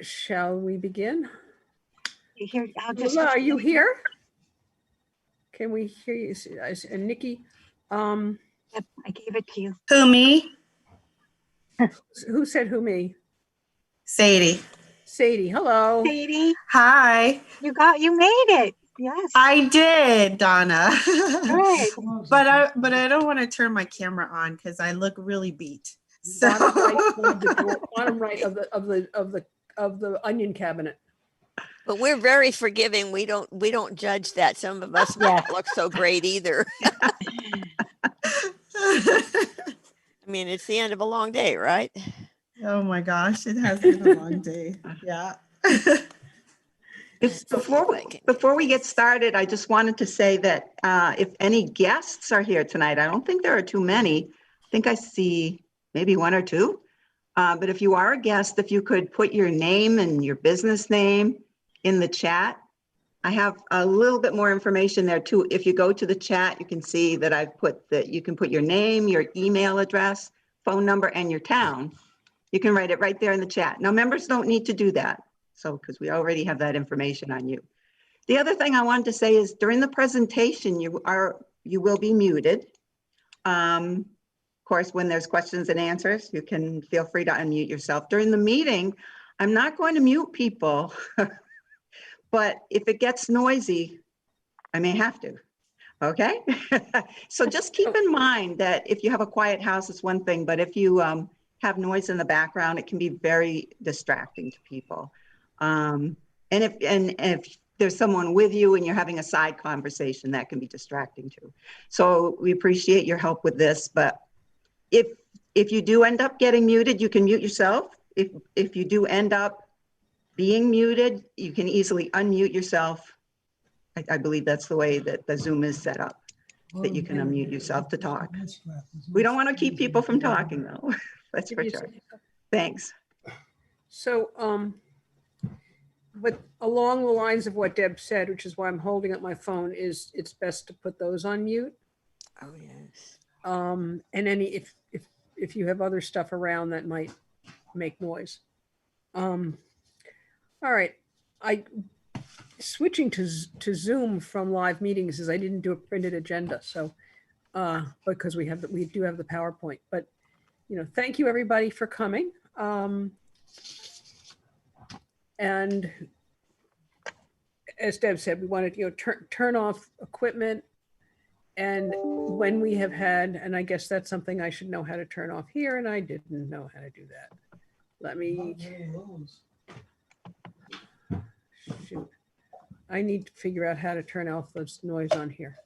Shall we begin? Here, Lula, are you here? Can we hear you? And Nikki, Yep, I gave it to you. Who, me? who said who, me? Sadie. Sadie, hello. Sadie, Hi. you made it. Yes. I did, Donna. Good. but I don't want to turn my camera on because I look really beat. So Bottom right of the onion cabinet. But we're very forgiving. We don't judge that. Some of us Yes. don't look so great either. I mean, it's the end of a long day, right? Oh my gosh, it has been a long day. Yeah. Before we get started, I just wanted to say that if any guests are here tonight, I don't think there are too many. I think I see maybe one or two. But if you are a guest, if you could put your name and your business name in the chat. I have a little bit more information there too. If you go to the chat, you can see that I've put that you can put your name, your email address, phone number, and your town. You can write it right there in the chat. Now, members don't need to do that. So, because we already have that information on you. The other thing I wanted to say is during the presentation, you will be muted. Of course, when there's questions and answers, you can feel free to unmute yourself. During the meeting, I'm not going to mute people, but if it gets noisy, I may have to. Okay. So just keep in mind that if you have a quiet house, it's one thing, but if you have noise in the background, it can be very distracting to people. And if there's someone with you and you're having a side conversation, that can be distracting too. So we appreciate your help with this, but if you do end up getting muted, you can mute yourself. If you do end up being muted, you can easily unmute yourself. I believe that's the way that the Zoom is set up, that you can unmute yourself to talk. We don't want to keep people from talking though. That's for sure. Thanks. So, but along the lines of what Deb said, which is why I'm holding up my phone, is it's best to put those on mute. Oh yes. And any if you have other stuff around that might make noise. All right, switching to Zoom from live meetings is I didn't do a printed agenda, so because we do have the PowerPoint. But thank you everybody for coming. And as Deb said, we wanted turn off equipment, and when we have had, and I guess that's something I should know how to turn off here, and I didn't know how to do that. Let me. Shoot. I need to figure out how to turn off this noise on here.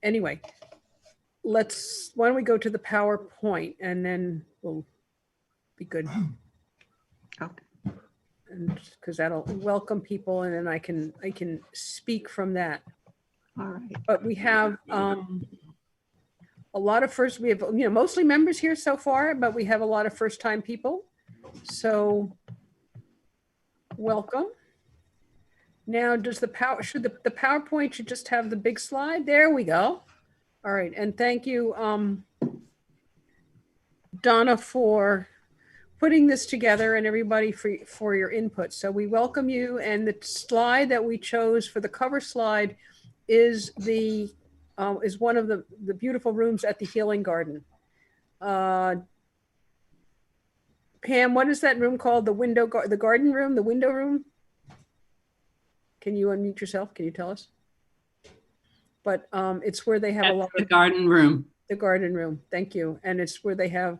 Anyway, why don't we go to the PowerPoint and then we'll be good. Okay. And because that'll welcome people and then I can speak from that. All right. But we have a lot of we have mostly members here so far, but we have a lot of first-time people. So welcome. Now, does the PowerPoint should just have the big slide? There we go. All right, and thank you, Donna, for putting this together and everybody for your input. So we welcome you, and the slide that we chose for the cover slide is one of the beautiful rooms at the Healing Garden. Pam, what is that room called? The garden room, the window room? Can you unmute yourself? Can you tell us? But it's where they have a lot of the garden room. The garden room. Thank you. And it's where they have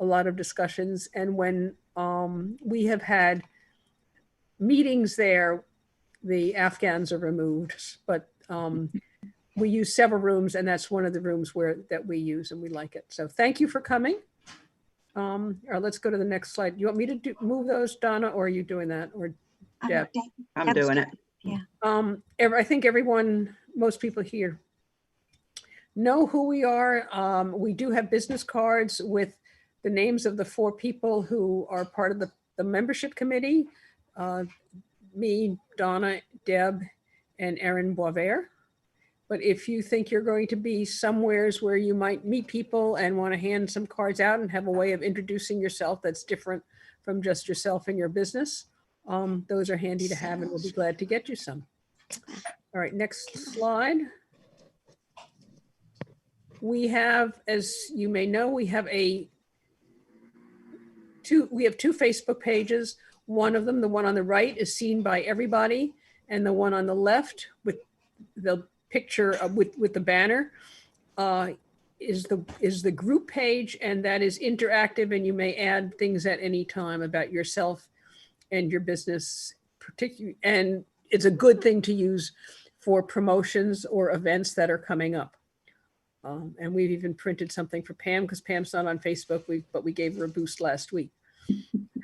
a lot of discussions. And when we have had meetings there, the Afghans are removed, but we use several rooms, and that's one of the rooms that we use, and we like it. So thank you for coming. All right, let's go to the next slide. You want me to move those, Donna, or are you doing that? Or Deb? I'm doing it. Yeah. I think most people here know who we are. We do have business cards with the names of the 4 people who are part of the membership committee. Me, Donna, Deb, and Erin Boisvert. But if you think you're going to be somewheres where you might meet people and want to hand some cards out and have a way of introducing yourself that's different from just yourself and your business. Those are handy to have, and we'll be glad to get you some. All right, next slide. We have, as you may know, we have two Facebook pages. One of them, the one on the right, is seen by everybody, and the one on the left with the picture with the banner is the group page, and that is interactive, and you may add things at any time about yourself and your business, particularly, and it's a good thing to use for promotions or events that are coming up. And we've even printed something for Pam, because Pam's not on Facebook, but we gave her a boost last week.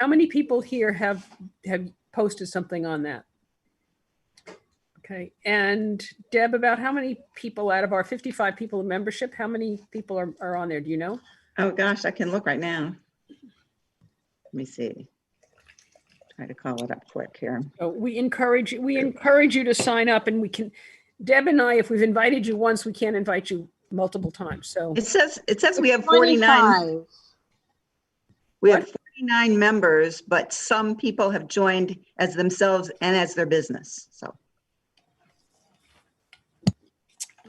How many people here have posted something on that? Okay, and Deb, about how many people out of our 55 people in membership, how many people are on there? Do you know? Oh, gosh, I can look right now. Let me see. Try to call it up quick here. So we encourage you to sign up, and we can, Deb and I, if we've invited you once, we can't invite you multiple times. So It says we have 49. 25. We have 49 members, but some people have joined as themselves and as their business. So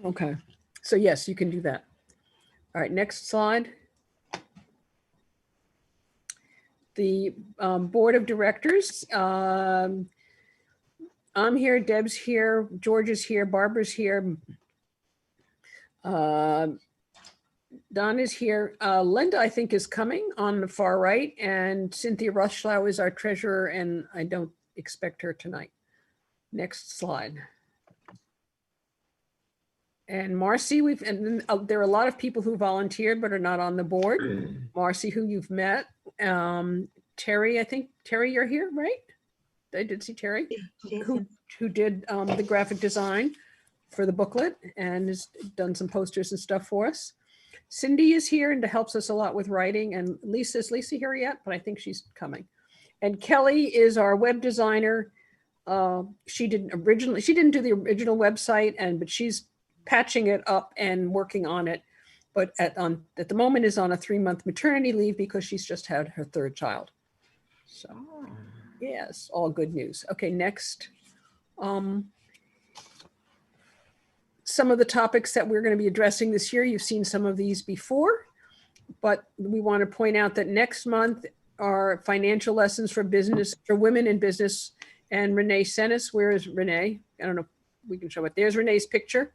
okay, so yes, you can do that. All right, next slide. The board of directors. I'm here, Deb's here, George is here, Barbara's here. Don is here. Linda, I think, is coming on the far right, and Cynthia Rushlow is our treasurer, and I don't expect her tonight. Next slide. And Marcy, there are a lot of people who volunteered but are not on the board. Marcy, who you've met. Terry, I think, Terry, you're here, right? I did see Terry, who did the graphic design for the booklet and has done some posters and stuff for us. Cindy is here and helps us a lot with writing. And Lisa, is Lisa here yet? But I think she's coming. And Kelly is our web designer. She didn't do the original website, but she's patching it up and working on it. But at the moment is on a 3-month maternity leave because she's just had her 3rd child. So yes, all good news. Okay, next. Some of the topics that we're going to be addressing this year, you've seen some of these before, but we want to point out that next month are financial lessons for women in business. And Renee Senes, where is Renee? I don't know if we can show it. There's Renee's picture.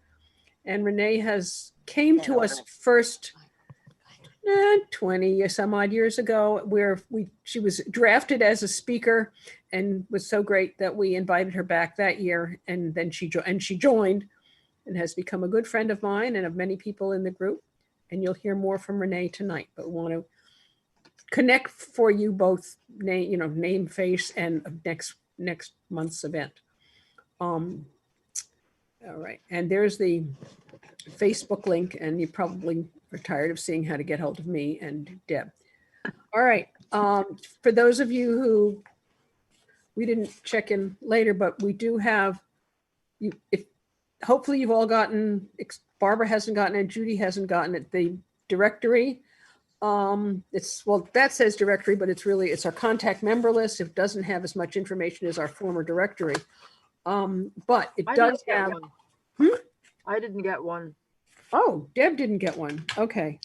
And Renee came to us first 20 or some odd years ago, where she was drafted as a speaker and was so great that we invited her back that year. And then she joined and has become a good friend of mine and of many people in the group. And you'll hear more from Renee tonight, but we want to connect for you both name, face, and next month's event. All right, and there's the Facebook link, and you probably are tired of seeing how to get hold of me and Deb. All right, for those of you who we didn't check in later, but we do have, hopefully you've all gotten, Barbara hasn't gotten it, Judy hasn't gotten it, the directory. That says directory, but it's our contact member list. It doesn't have as much information as our former directory. But it does have. I didn't get one. Oh, Deb didn't get one. Okay.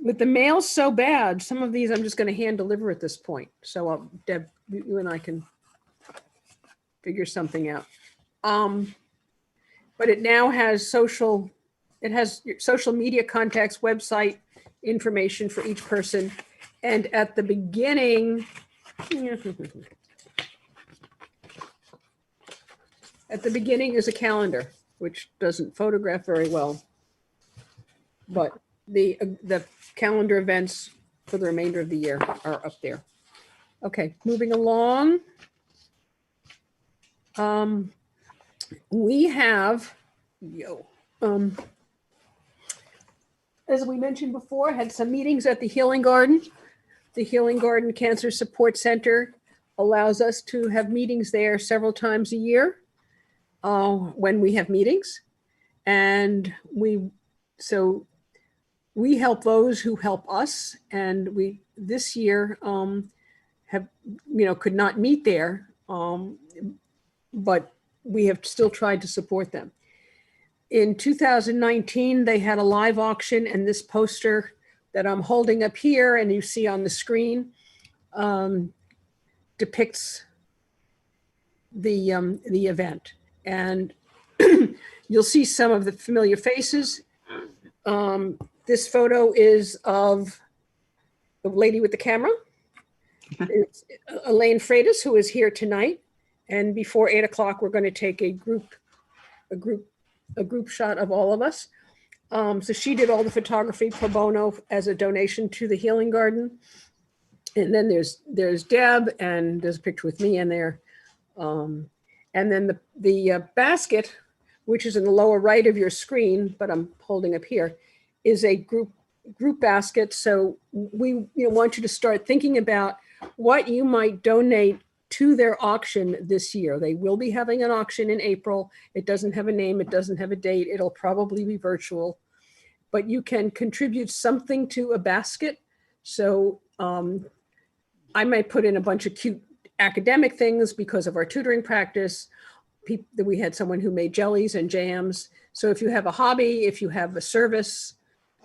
With the mail so bad, some of these I'm just going to hand deliver at this point. So Deb, you and I can figure something out. But it now has social media contacts, website information for each person. And at the beginning, is a calendar, which doesn't photograph very well. But the calendar events for the remainder of the year are up there. Okay, moving along. We have, as we mentioned before, had some meetings at the Healing Garden. The Healing Garden Cancer Support Center allows us to have meetings there several times a year when we have meetings. And we help those who help us. And we, this year, have, could not meet there, but we have still tried to support them. In 2019, they had a live auction, and this poster that I'm holding up here and you see on the screen depicts the event. And you'll see some of the familiar faces. This photo is of the lady with the camera. It's Elaine Freitas, who is here tonight. And before 8 o'clock, we're going to take a group shot of all of us. So she did all the photography pro bono as a donation to the Healing Garden. And then there's Deb, and there's a picture with me in there. And then the basket, which is in the lower right of your screen, but I'm holding up here, is a group basket. So we want you to start thinking about what you might donate to their auction this year. They will be having an auction in April. It doesn't have a name. It doesn't have a date. It'll probably be virtual, but you can contribute something to a basket. So I might put in a bunch of cute academic things because of our tutoring practice. We had someone who made jellies and jams. So if you have a hobby, if you have a service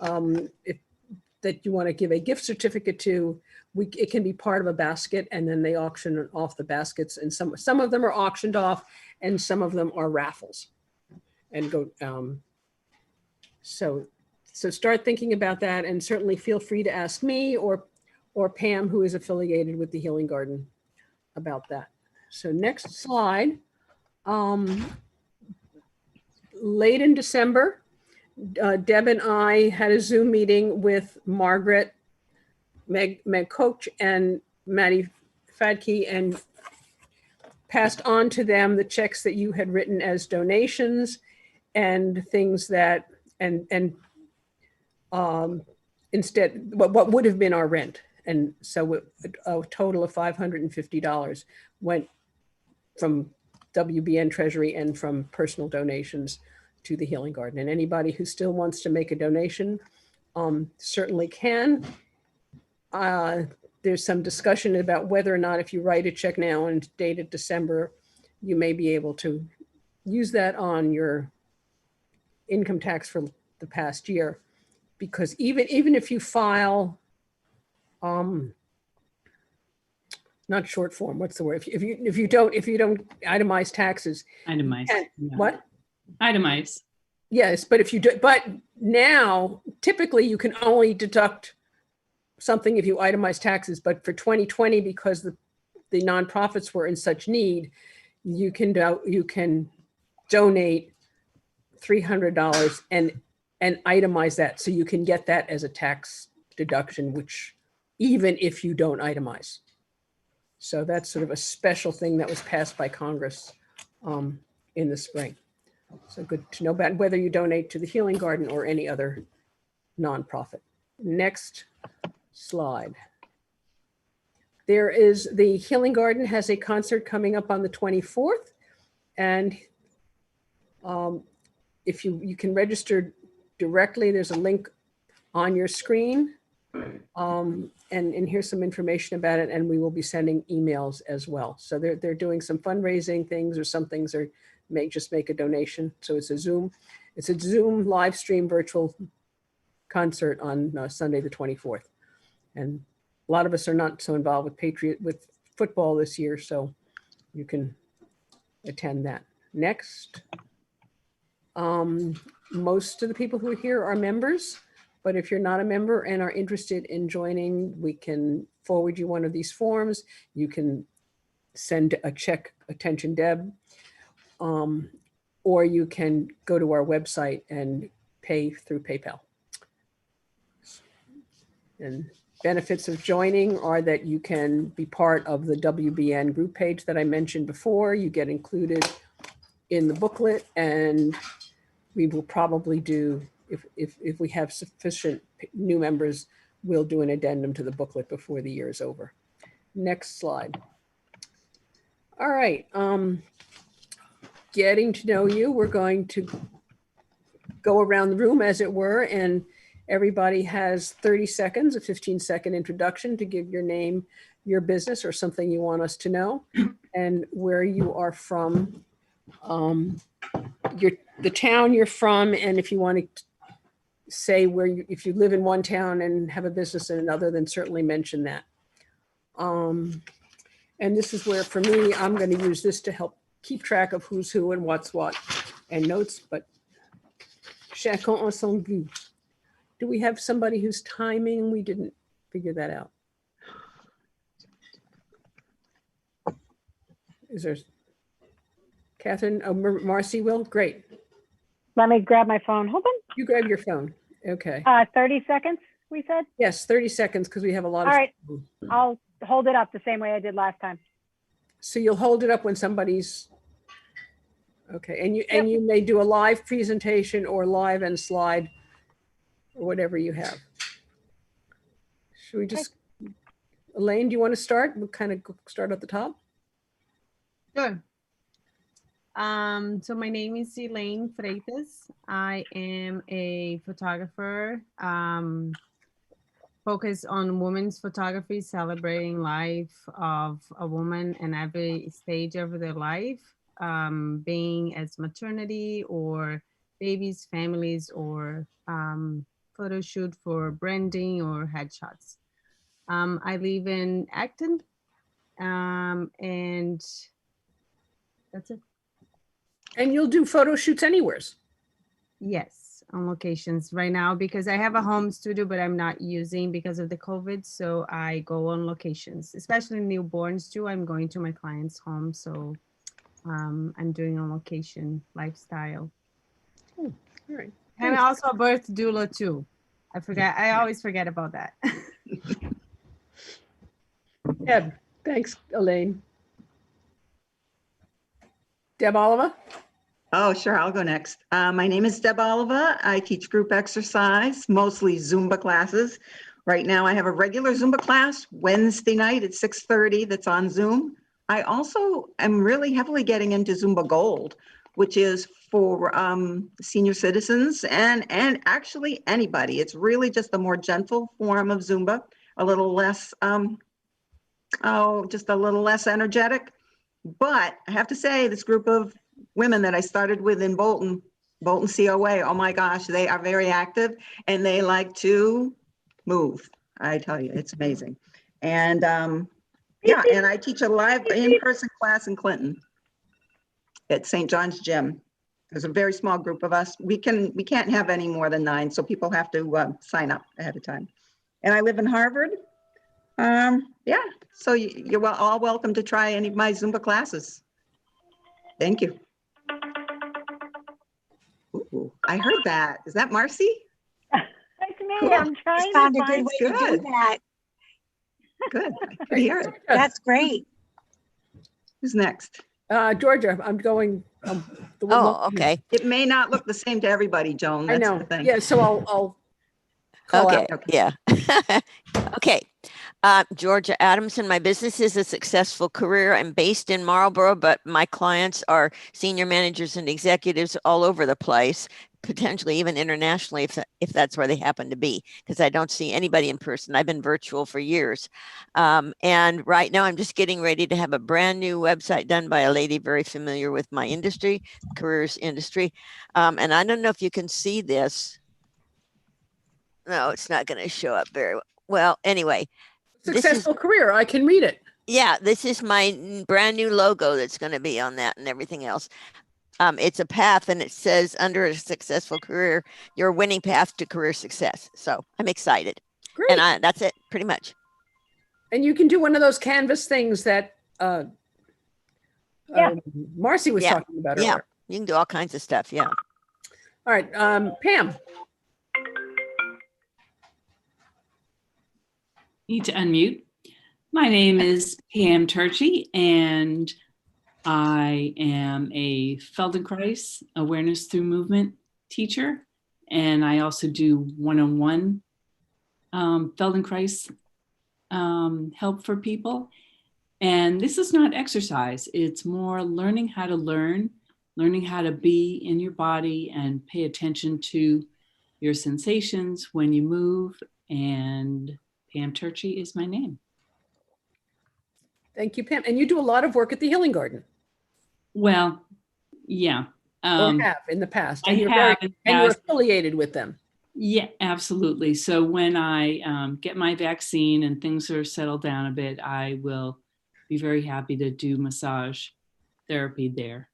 that you want to give a gift certificate to, it can be part of a basket, and then they auction off the baskets. And some of them are auctioned off, and some of them are raffles. And go. So start thinking about that, and certainly feel free to ask me or Pam, who is affiliated with the Healing Garden, about that. So next slide. Late in December, Deb and I had a Zoom meeting with Margaret, Meg Koch, and Maddie Fadke, and passed on to them the checks that you had written as donations and things that, instead, what would have been our rent. And so a total of $550 went from WBN Treasury and from personal donations to the Healing Garden. And anybody who still wants to make a donation certainly can. There's some discussion about whether or not if you write a check now and date it December, you may be able to use that on your income tax for the past year. Because even if you file, not short form, what's the word? If you don't itemize taxes. Itemize. Yeah. What? Itemize. Yes, but if you do, but now typically you can only deduct something if you itemize taxes. But for 2020, because the nonprofits were in such need, you can donate $300 and itemize that, so you can get that as a tax deduction, which even if you don't itemize. So that's sort of a special thing that was passed by Congress in the spring. So good to know about whether you donate to the Healing Garden or any other nonprofit. Next slide. The Healing Garden has a concert coming up on the 24th. And if you can register directly, there's a link on your screen. And here's some information about it, and we will be sending emails as well. So they're doing some fundraising things, or some things are just make a donation. So it's a Zoom live stream virtual concert on Sunday the 24th. And a lot of us are not so involved with football this year, so you can attend that. Next, most of the people who are here are members. But if you're not a member and are interested in joining, we can forward you one of these forms. You can send a check, attention Deb, or you can go to our website and pay through PayPal. And benefits of joining are that you can be part of the WBN group page that I mentioned before. You get included in the booklet, and we will probably do, if we have sufficient new members, we'll do an addendum to the booklet before the year is over. Next slide. All right. Getting to know you, we're going to go around the room, as it were, and Everybody has 30 seconds, a 15-second introduction to give your name, your business, or something you want us to know, and where you are from, the town you're from, and if you want to say if you live in one town and have a business in another, then certainly mention that. And this is where, for me, I'm going to use this to help keep track of who's who and what's what and notes, but chacun a son goût. Do we have somebody who's timing? We didn't figure that out. Is there Catherine? Oh, Marcy will? Great. Let me grab my phone. Hold You grab your phone. Okay. on. 30 seconds, we said? Yes, 30 seconds because we have a lot All of. right. I'll hold it up the same way I did last time. So you'll hold it up when somebody's. Okay, and you may do a live presentation or live and slide or whatever you have. Should we just, Elaine, do you want to start? We'll kind of start at the top. Sure. So my name is Elaine Freitas. I am a photographer, focused on women's photography, celebrating life of a woman in every stage of their life, being as maternity or babies, families, or photo shoot for branding or headshots. I live in Acton, and that's it. And you'll do photo shoots anywheres. Yes, on locations right now because I have a home studio, but I'm not using because of the COVID. So I go on locations, especially newborns too. I'm going to my client's home. So I'm doing on location lifestyle. All right. I'm also a birth doula too. I always forget about that. Deb, thanks, Elaine. Deb Oliver? Oh, sure, I'll go next. My name is Deb Oliva. I teach group exercise, mostly Zumba classes. Right now I have a regular Zumba class Wednesday night at 6:30 that's on Zoom. I also am really heavily getting into Zumba Gold, which is for senior citizens and actually anybody. It's really just a more gentle form of Zumba, a little less, just a little less energetic. But I have to say, this group of women that I started with in Bolton COA, oh my gosh, they are very active and they like to move. I tell you, it's amazing. And yeah, and I teach a live in-person class in Clinton at St. John's Gym. There's a very small group of us. We can't have any more than 9, so people have to sign up ahead of time. And I live in Harvard. Yeah, so you're all welcome to try any of my Zumba classes. Thank you. Ooh, I heard that. Is that Marcy? That's me. Cool. I'm trying Just found to a good find. way to do Good. that. Good. I could hear it. That's great. Who's next? Georgia, I'm going. The one- Oh, okay. It may not look the same to everybody, Joan. I That's know. the thing. Yeah, so I'll call Okay, out. yeah. Okay. Georgia Adamson, my business is a successful career. I'm based in Marlborough, but my clients are senior managers and executives all over the place, potentially even internationally if that's where they happen to be, because I don't see anybody in person. I've been virtual for years. And right now I'm just getting ready to have a brand new website done by a lady very familiar with my industry, careers industry. And I don't know if you can see this. No, it's not going to show up very well. Well, anyway, Successful career. I can read it. yeah, this is my brand new logo that's going to be on that and everything else. It's a path and it says under a successful career, your winning path to career success. So I'm excited. Great. And that's it pretty much. And you can do one of those canvas things that Yeah. Marcy was Yeah. talking about Yeah. earlier. You can do all kinds of stuff. Yeah. All right, Pam. Need to unmute. My name is Pam Turchi, and I am a Feldenkrais Awareness Through Movement teacher, and I also do one-on-one Feldenkrais help for people. And this is not exercise. It's more learning how to learn, learning how to be in your body and pay attention to your sensations when you move. And Pam Turchi is my name. Thank you, Pam. And you do a lot of work at the Healing Garden, Well, yeah. or have in the past. I And you're have in the and you're past. affiliated with them. Yeah, absolutely. So when I get my vaccine and things are settled down a bit, I will be very happy to do massage therapy there.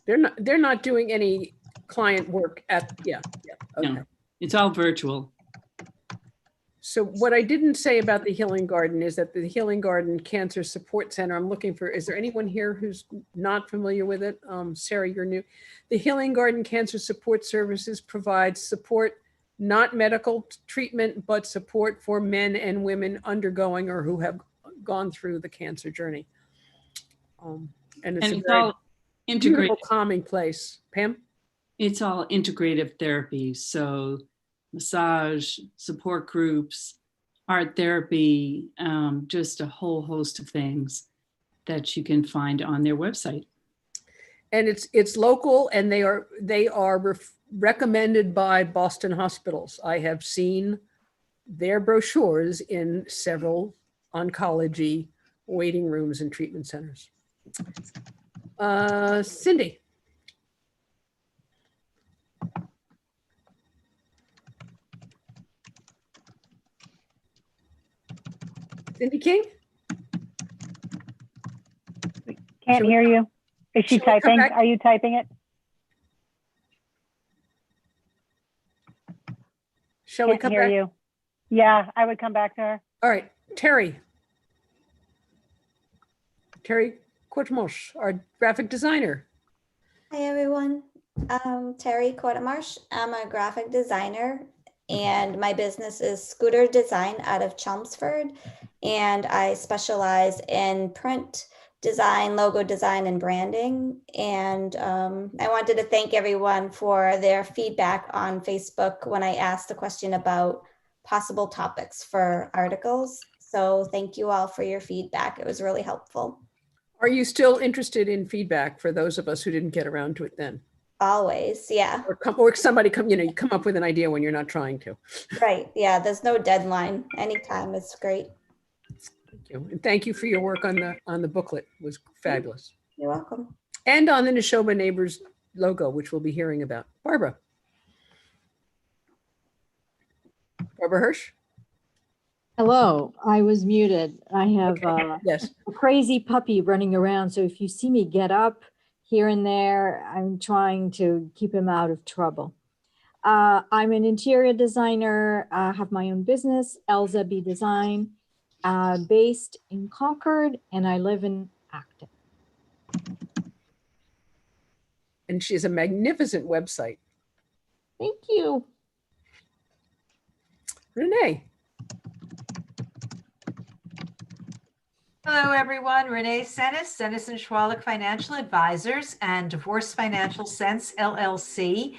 They're not doing any client work at, yeah, okay. No, it's all virtual. So what I didn't say about the Healing Garden is that the Healing Garden Cancer Support Center, I'm looking for, is there anyone here who's not familiar with it? Sarah, you're new. The Healing Garden Cancer Support Services provides support, not medical treatment, but support for men and women undergoing or who have gone through the cancer journey. And it's And a it's very all beautiful, integrated. calming place. Pam? It's all integrative therapy. So massage, support groups, art therapy, just a whole host of things that you can find on their website. And it's local, and they are recommended by Boston hospitals. I have seen their brochures in several oncology waiting rooms and treatment centers. Cindy. Cindy King? Can't Should we- hear you. Is she should we come typing? back? Are you typing it? Shall we Can't come hear back? you. Yeah, I would come back to her. All right, Terry. Terry Quatmosh, our graphic designer. Hi everyone, Terry Quatamarsh. I'm a graphic designer and my business is Scooter Design out of Chelmsford. And I specialize in print design, logo design, and branding. And I wanted to thank everyone for their feedback on Facebook when I asked the question about possible topics for articles. So thank you all for your feedback. It was really helpful. Are you still interested in feedback for those of us who didn't get around to it then? Always, yeah. Or somebody come, you come up with an idea when you're not trying to. Right, yeah, there's no deadline. Anytime is great. Thank you. And thank you for your work on the booklet. It was fabulous. You're welcome. And on the Neshoba Neighbors logo, which we'll be hearing about. Barbara. Barbara Hirsch? Hello, I was muted. I have Yes. a crazy puppy running around. So if you see me get up here and there, I'm trying to keep him out of trouble. I'm an interior designer. I have my own business, Elza B Design, based in Concord, and I live in Acton. And she has a magnificent website. Thank you. Renee. Hello, everyone. Renee Senis, Senis and Schwalik Financial Advisors and Divorce Financial Sense, LLC.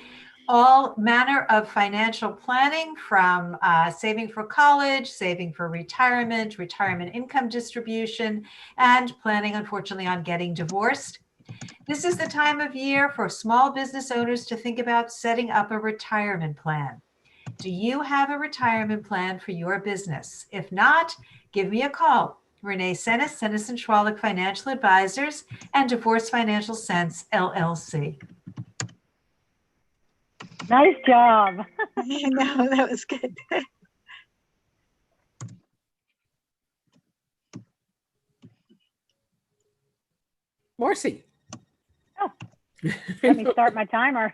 All manner of financial planning from saving for college, saving for retirement, retirement income distribution, and planning, unfortunately, on getting divorced. This is the time of year for small business owners to think about setting up a retirement plan. Do you have a retirement plan for your business? If not, give me a call. Renee Senis, Senis and Schwalik Financial Advisors, and Divorce Financial Sense, LLC. Nice job. No, that was good. Marcy. Oh, let me start my timer.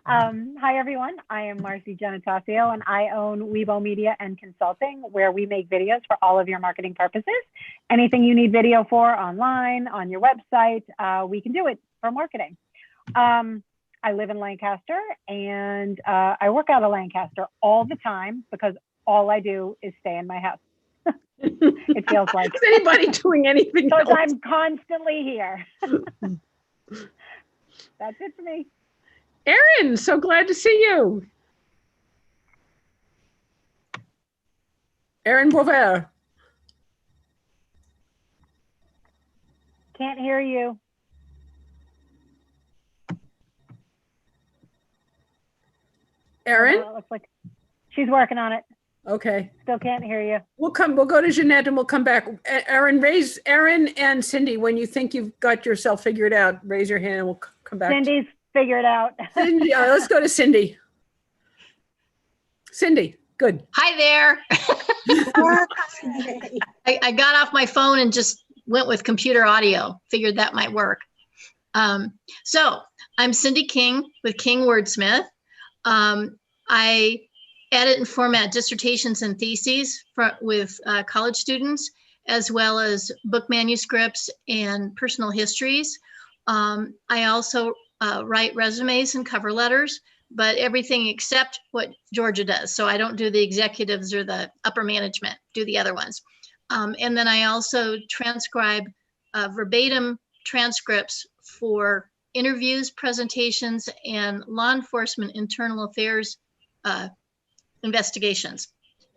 Hi, everyone. I am Marcy Genetasio, and I own Weibo Media and Consulting, where we make videos for all of your marketing purposes. Anything you need video for online, on your website, we can do it for marketing. I live in Lancaster, and I work out of Lancaster all the time because all I do is stay in my house. It feels like. Is anybody doing anything Because else? I'm constantly here. That's it for me. Erin, so glad to see you. Erin Bover. Can't hear you. Erin? It looks like she's working on it. Okay. Still can't hear you. We'll go to Jeanette and we'll come back. Erin, Erin and Cindy, when you think you've got yourself figured out, raise your hand and we'll come back. Cindy's figured out. Cindy, let's go to Cindy. Cindy, good. Hi there. I got off my phone and just went with computer audio. Figured that might work. So I'm Cindy King with King Wordsmith. I edit and format dissertations and theses with college students, as well as book manuscripts and personal histories. I also write resumes and cover letters, but everything except what Georgia does. So I don't do the executives or the upper management, do the other ones. And then I also transcribe verbatim transcripts for interviews, presentations, and law enforcement internal affairs investigations.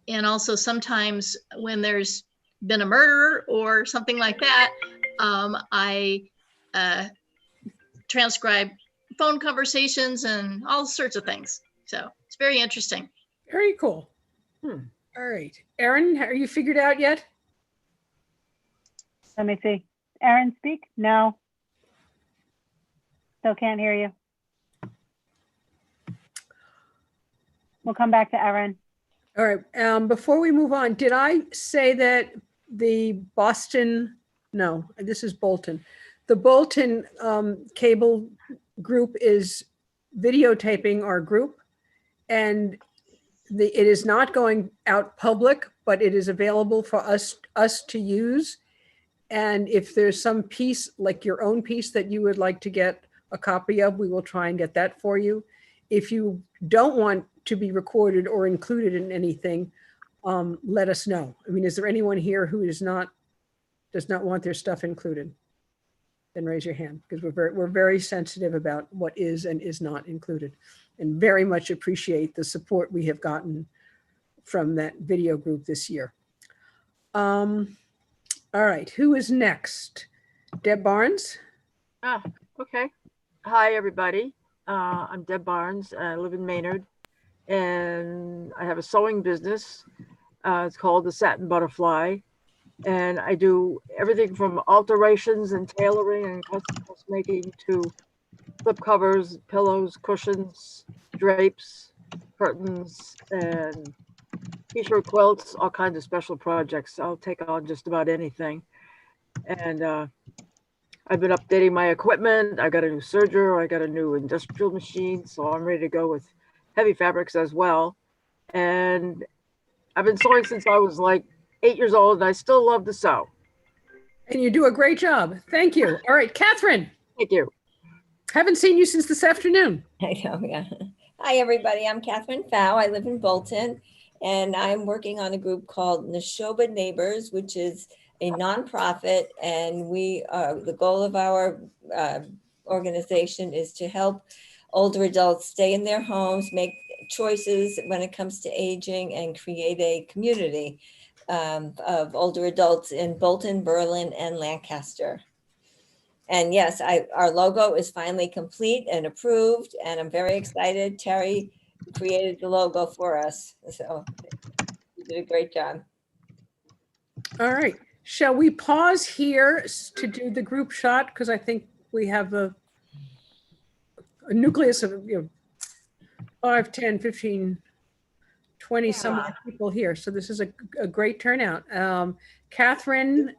And also sometimes when there's been a murder or something like that, I transcribe phone conversations and all sorts of things. So it's very interesting. Very cool. All right. Erin, are you figured out yet? Let me see. Erin, speak? No. Still can't hear you. We'll come back to Erin. All right. Before we move on, did I say that the Boston, no, this is Bolton. The Bolton cable group is videotaping our group, and it is not going out public, but it is available for us to use. And if there's some piece, like your own piece, that you would like to get a copy of, we will try and get that for you. If you don't want to be recorded or included in anything, let us know. I mean, is there anyone here who does not want their stuff included? Then raise your hand, because we're very sensitive about what is and is not included, and very much appreciate the support we have gotten from that video group this year. All right, who is next? Deb Barnes? Okay. Hi, everybody. I'm Deb Barnes. I live in Maynard, and I have a sewing business. It's called the Satin Butterfly. And I do everything from alterations and tailoring and custom making to flip covers, pillows, cushions, drapes, curtains, and t-shirt quilts, all kinds of special projects. I'll take on just about anything. And I've been updating my equipment. I got a new serger. I got a new industrial machine. So I'm ready to go with heavy fabrics as well. And I've been sewing since I was like 8 years old, and I still love to sew. And you do a great job. Thank you. All right, Catherine. Thank you. Haven't seen you since this afternoon. I know, yeah. Hi, everybody. I'm Catherine Fow. I live in Bolton, and I'm working on a group called Neshoba Neighbors, which is a nonprofit. And the goal of our organization is to help older adults stay in their homes, make choices when it comes to aging, and create a community of older adults in Bolton, Berlin, and Lancaster. And yes, our logo is finally complete and approved, and I'm very excited. Terry created the logo for us, so you did a great job. All right. Shall we pause here to do the group shot? Because I think we have a nucleus of 5, 10, 15, 20 some odd people here. So this is a great turnout. Catherine,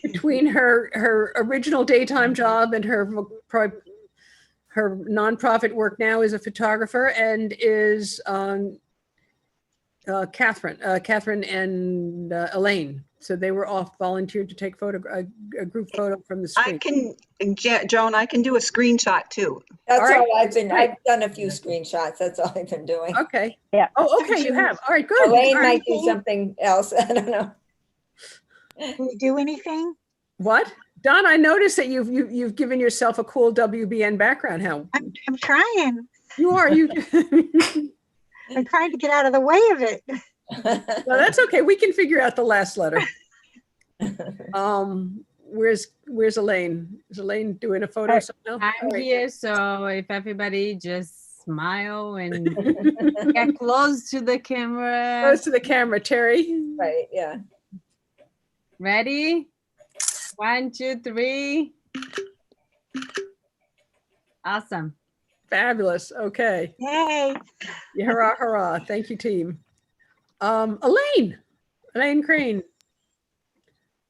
between her original daytime job and her nonprofit work now, is a photographer, and is Catherine and Elaine. So they were off volunteered to take a group photo from the screen. Joan, I can do a screenshot too. That's all right. I've done a few screenshots. That's all I've been doing. Okay. Yeah. Oh, okay. You have. All right. Good. Elaine All right. might do something else. I don't know. Can you do anything? What? Don, I noticed that you've given yourself a cool WBN background. How? I'm trying. You are. I'm trying to get out of the way of it. No, that's okay. We can figure out the last letter. Where's Elaine? Is Elaine doing a photo? I'm here, so if everybody just smile and get close to the camera. Close to the camera, Terry. Right, yeah. Ready? 1, 2, 3. Awesome. Fabulous. Okay. Yay. Yeah, hurrah, hurrah. Thank you, team. Elaine Crane.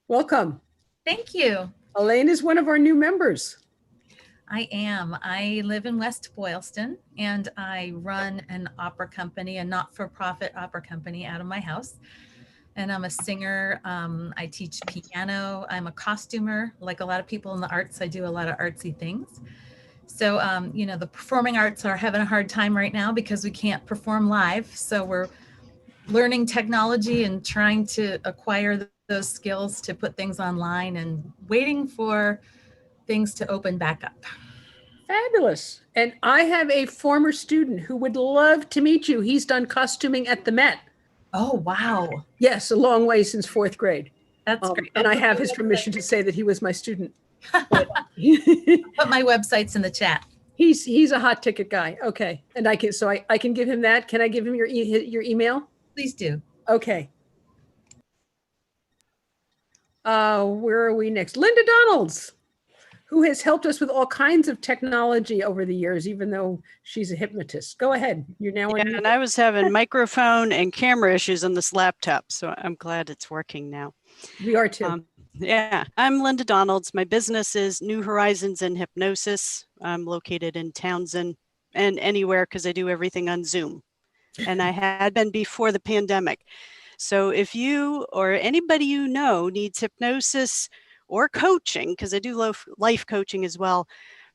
Welcome. Thank you. Elaine is one of our new members. I am. I live in West Boylston and I run an opera company, a not-for-profit opera company out of my house. And I'm a singer. I teach piano. I'm a costumer. Like a lot of people in the arts, I do a lot of artsy things. So, you know, the performing arts are having a hard time right now because we can't perform live. So we're learning technology and trying to acquire those skills to put things online and waiting for things to open back up. Fabulous. And I have a former student who would love to meet you. He's done costuming at the Met. Oh, wow. Yes, a long way since 4th grade. That's great. And I have his permission to say that he was my student. Put my websites in the chat. He's a hot ticket guy. Okay. And I can give him that. Can I give him your email? Please do. Okay. Where are we next? Linda Donalds, who has helped us with all kinds of technology over the years, even though she's a hypnotist. Go ahead. You're now on. And I was having microphone and camera issues on this laptop, so I'm glad it's working now. We are too. Yeah, I'm Linda Donalds. My business is New Horizons in Hypnosis. I'm located in Townsend and anywhere because I do everything on Zoom. And I had been before the pandemic. So if you or anybody you know needs hypnosis or coaching, because I do life coaching as well,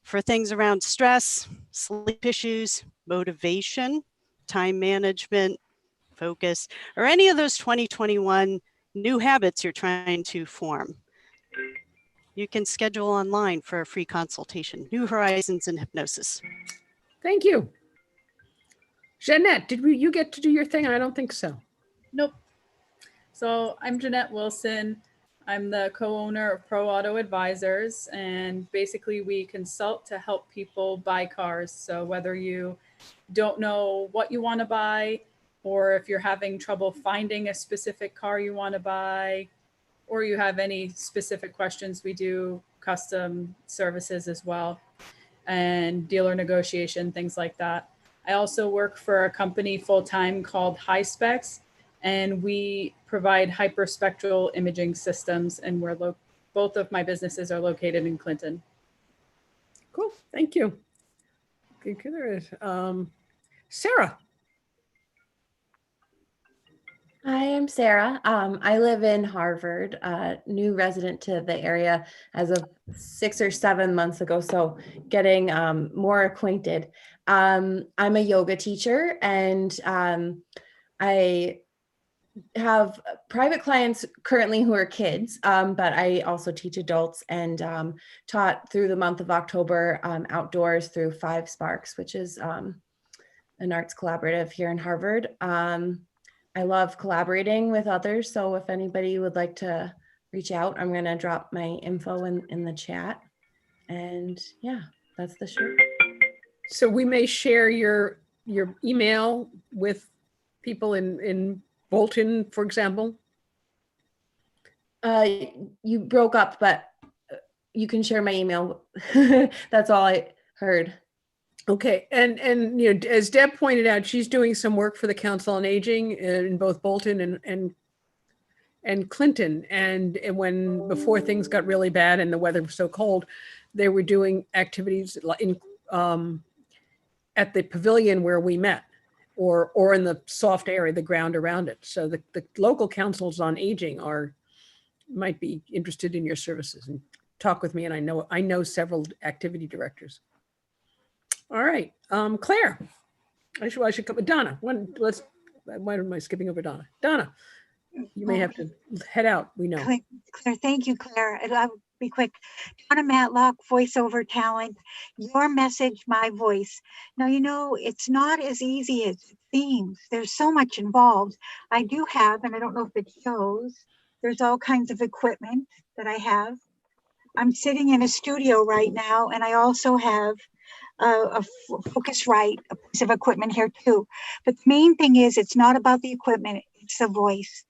for things around stress, sleep issues, motivation, time management, focus, or any of those 2021 new habits you're trying to form, you can schedule online for a free consultation. New Horizons in Hypnosis. Thank you. Jeanette, did you get to do your thing? I don't think so. Nope. So I'm Jeanette Wilson. I'm the co-owner of Pro Auto Advisors, and basically we consult to help people buy cars. So whether you don't know what you want to buy, or if you're having trouble finding a specific car you want to buy, or you have any specific questions, we do custom services as well, and dealer negotiation, things like that. I also work for a company full-time called High Specs, and we provide hyperspectral imaging systems, and both of my businesses are located in Clinton. Cool, thank you. Okay, there is Sarah. Hi, I'm Sarah. I live in Harvard, new resident to the area as of 6 or 7 months ago, so getting more acquainted. I'm a yoga teacher, and I have private clients currently who are kids, but I also teach adults, and taught through the month of October outdoors through 5 Sparks, which is an arts collaborative here in Harvard. I love collaborating with others, so if anybody would like to reach out, I'm going to drop my info in the chat. And yeah, that's the show. So we may share your email with people in Bolton, for example. You broke up, but you can share my email. That's all I heard. Okay, and you know, as Deb pointed out, she's doing some work for the Council on Aging in both Bolton and Clinton. And when before things got really bad and the weather was so cold, they were doing activities in at the pavilion where we met, or in the soft area, the ground around it. So the local councils on aging might be interested in your services, and talk with me. And I know several activity directors. All right, Claire. I should come. Donna. Why am I skipping over Donna? Donna, you may have to head out. We know. Claire, thank you, Claire. I'll be quick. Donna Matlock, voiceover talent. Your message, my voice. Now, you know, it's not as easy as it seems. There's so much involved. I do have, and I don't know if it shows, there's all kinds of equipment that I have. I'm sitting in a studio right now, and I also have Focusrite, a piece of equipment here too. But the main thing is, it's not about the equipment, it's the voice.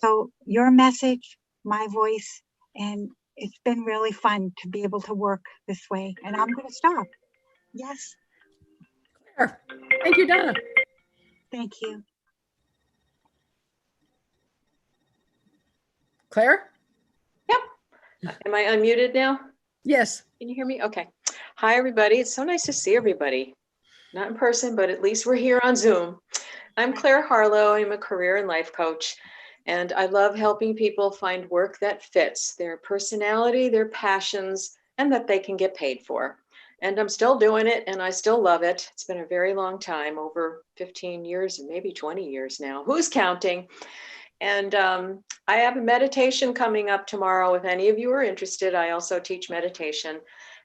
So your message, my voice, and it's been really fun to be able to work this way. And I'm going to stop. Yes. Claire. Thank you, Donna. Thank you. Claire? Am I unmuted now? Yes. Can you hear me? Okay. Hi, everybody. It's so nice to see everybody. Not in person, but at least we're here on Zoom. I'm Claire Harlow. I'm a career and life coach, and I love helping people find work that fits their personality, their passions, and that they can get paid for. And I'm still doing it, and I still love it. It's been a very long time, over 15 years, maybe 20 years now. Who's counting? And I have a meditation coming up tomorrow. If any of you are interested, I also teach meditation,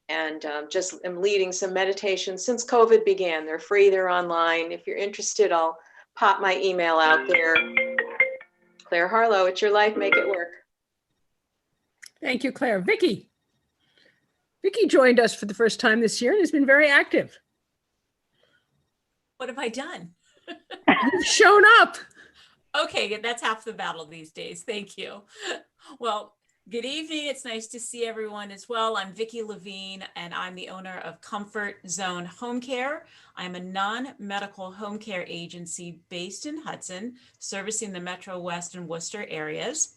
and just am leading some meditations since COVID began. They're free, they're online. If you're interested, I'll pop my email out there. Claire Harlow, it's your life, make it work. Thank you, Claire. Vicki. Vicki joined us for the first time this year and has been very active. What have I done? You've shown up. Okay, that's half the battle these days. Thank you. Well, good evening. It's nice to see everyone as well. I'm Vicki Levine, and I'm the owner of Comfort Zone Home Care. I'm a non-medical home care agency based in Hudson, servicing the Metro West and Worcester areas.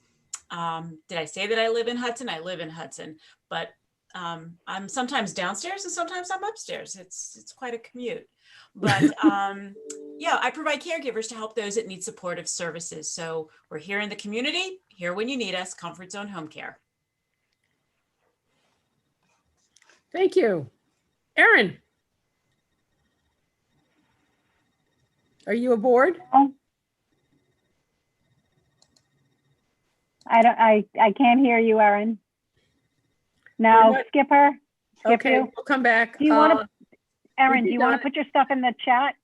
Did I say that I live in Hudson? I live in Hudson, but I'm sometimes downstairs and sometimes I'm upstairs. It's quite a commute. But yeah, I provide caregivers to help those that need supportive services. So we're here in the community, here when you need us, Comfort Zone Home Care. Thank you. Erin. Are you aboard? I can't hear you, Erin. No, skip her. Skip okay, you. we'll come back. Do you want to, Erin, do you want to put your stuff in the chat?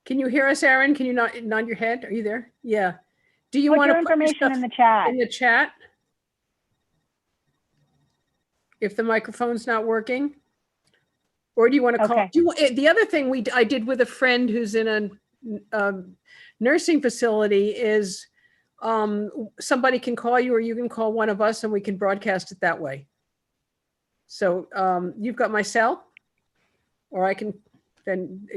Can you hear us, Erin? Can you nod your head? Are you there? Yeah. Do you Put want your to put information stuff in the chat? in the chat? If the microphone's not working? Or do you want to call? Okay. The other thing I did with a friend who's in a nursing facility is somebody can call you or you can call one of us and we can broadcast it that way. So you've got my cell, or I can then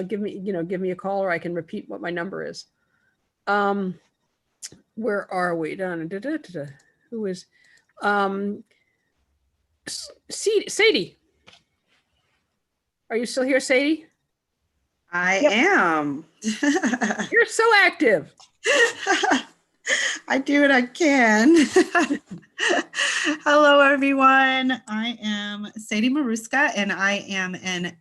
give me a call, or I can repeat what my number is. Where are we? Who is Sadie? Are you still here, Sadie? I am. You're so active. I do what I can. Hello, everyone. I am Sadie Maruska, and I am an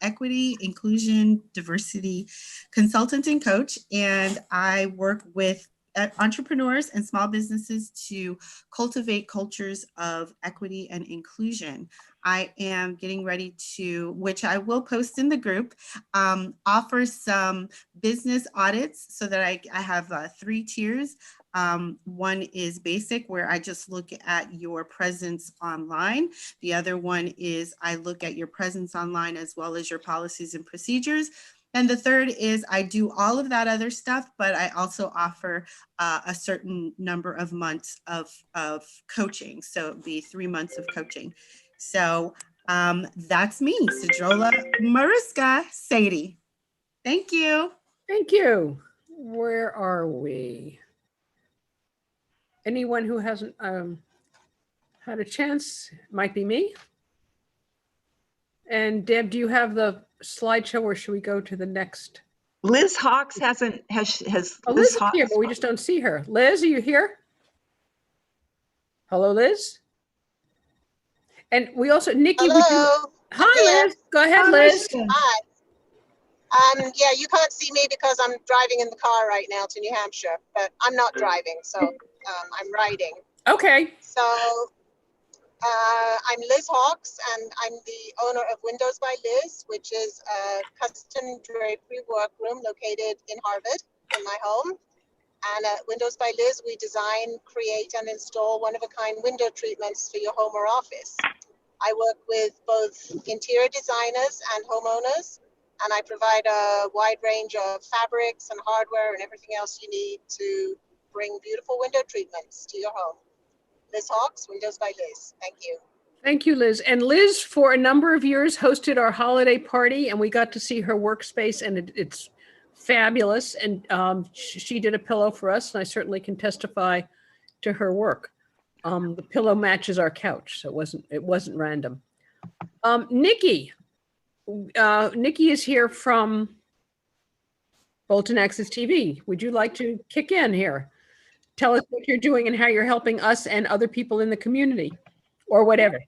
equity, inclusion, diversity consultant and coach, and I work with entrepreneurs and small businesses to cultivate cultures of equity and inclusion. I am getting ready to, which I will post in the group, offer some business audits so that I have 3 tiers. One is basic, where I just look at your presence online. The other one is I look at your presence online as well as your policies and procedures. And the third is I do all of that other stuff, but I also offer a certain number of months of coaching. So it'd be 3 months of coaching. So that's me, Sidrola Maruska, Sadie. Thank you. Thank you. Where are we? Anyone who hasn't had a chance? Might be me. And Deb, do you have the slideshow, or should we go to the next? Liz Hawks has Oh, Liz Liz is Hawks. here, but we just don't see her. Liz, are you here? Hello, Liz. And we also, Nikki. Hello. Hi, Liz. Go ahead, Liz. Hi. Yeah, you can't see me because I'm driving in the car right now to New Hampshire, but I'm not driving, so I'm riding. Okay. So I'm Liz Hawks, and I'm the owner of Windows by Liz, which is a custom drapery workroom located in Harvard, in my home. And at Windows by Liz, we design, create, and install one-of-a-kind window treatments for your home or office. I work with both interior designers and homeowners, and I provide a wide range of fabrics and hardware and everything else you need to bring beautiful window treatments to your home. Liz Hawks, Windows by Liz. Thank you. Thank you, Liz. And Liz, for a number of years, hosted our holiday party, and we got to see her workspace, and it's fabulous. And she did a pillow for us, and I certainly can testify to her work. The pillow matches our couch, so it wasn't random. Nikki is here from Bolton Access TV. Would you like to kick in here? Tell us what you're doing and how you're helping us and other people in the community, or whatever.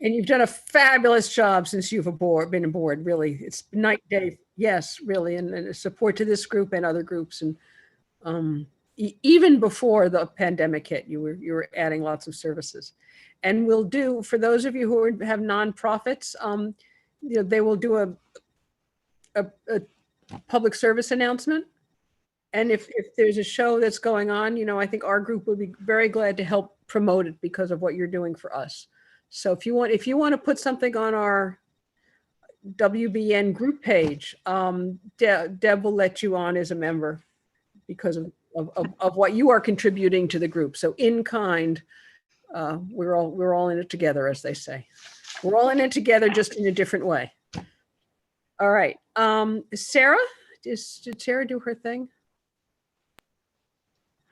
And you've done a fabulous job since you've been aboard, really. It's night and day. Yes, really. And support to this group and other groups. And even before the pandemic hit, you were adding lots of services. And we'll do, for those of you who have nonprofits, they will do a public service announcement. And if there's a show that's going on, I think our group would be very glad to help promote it because of what you're doing for us. So if you want to put something on our WBN group page, Deb will let you on as a member because of what you are contributing to the group. So in kind, we're all in it together, as they say. We're all in it together, just in a different way. All right, Sarah, did Sarah do her thing?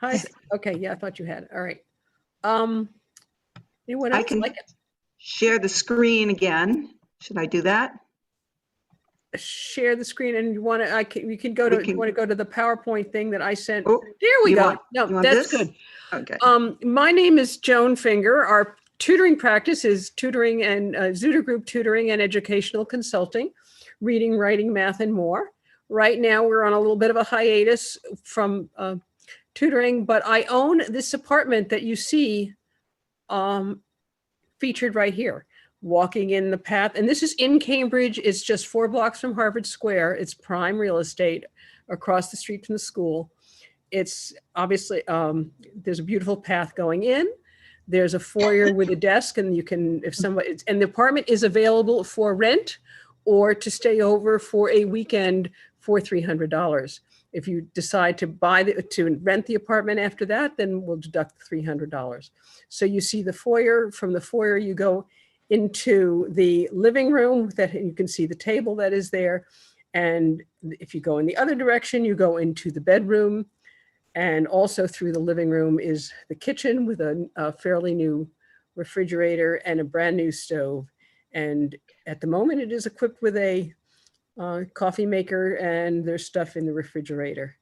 Hi. Okay, yeah, I thought you had. All right. Anyone else? I can share the screen again. Should I do that? Share the screen, and you want to? You can go to. You want to go to the PowerPoint thing that I sent. Oh, there we go. No, that's good. Okay. My name is Joan Finger. Our tutoring practice is tutoring and Zuder Group tutoring and educational consulting, reading, writing, math, and more. Right now, we're on a little bit of a hiatus from tutoring, but I own this apartment that you see featured right here, walking in the path. And this is in Cambridge. It's just 4 blocks from Harvard Square. It's prime real estate across the street from the school. It's obviously, there's a beautiful path going in. There's a foyer with a desk, and you can, if somebody, and the apartment is available for rent or to stay over for a weekend for $300. If you decide to to rent the apartment after that, then we'll deduct $300. So you see the foyer. From the foyer, you go into the living room that you can see the table that is there. And if you go in the other direction, you go into the bedroom. And also through the living room is the kitchen with a fairly new refrigerator and a brand new stove. And at the moment, it is equipped with a coffee maker, and there's stuff in the refrigerator.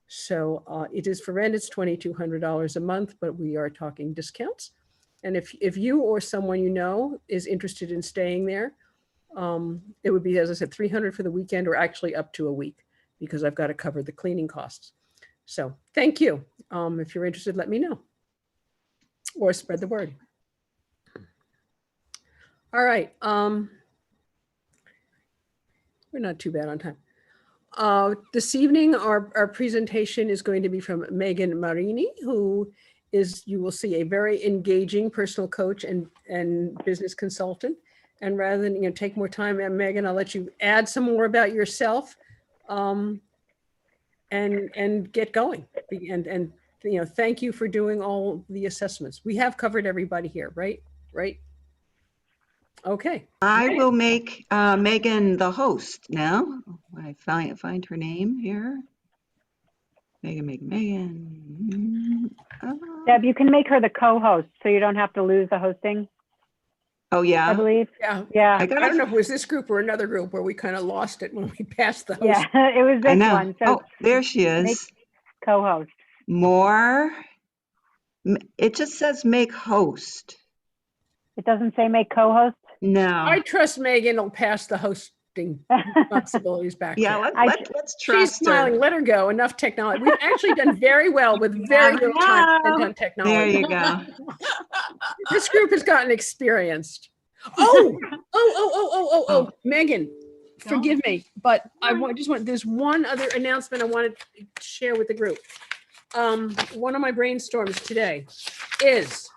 So it is for rent. It's $2,200 a month, but we are talking discounts. And if you or someone you know is interested in staying there, it would be, as I said, $300 for the weekend, or actually up to a week, because I've got to cover the cleaning costs. So thank you. If you're interested, let me know, or spread the word. All right. We're not too bad on time. This evening, our presentation is going to be from Megan Marini, who is, you will see, a very engaging personal coach and business consultant. And rather than take more time, Megan, I'll let you add some more about yourself and get going. And thank you for doing all the assessments. We have covered everybody here, right? Right? Okay. I will make Megan the host now. I find her name here. Megan. Deb, you can make her the co-host, so you don't have to lose the hosting. Oh yeah. I believe. Yeah. I don't know if it was this group or another group where we kind of lost it when we passed the host. Yeah, it was this one. So oh, there she is. It doesn't say make co-host. No. I trust Megan will pass the hosting responsibilities back to Yeah, her. let's She's trust her. smiling. Let her go. Enough technology. We've actually done very well with very little time spent on technology. There you go. This group has gotten experienced. Oh, Megan, forgive me, but there's one other announcement I wanted to share with the group. One of my brainstorms today is,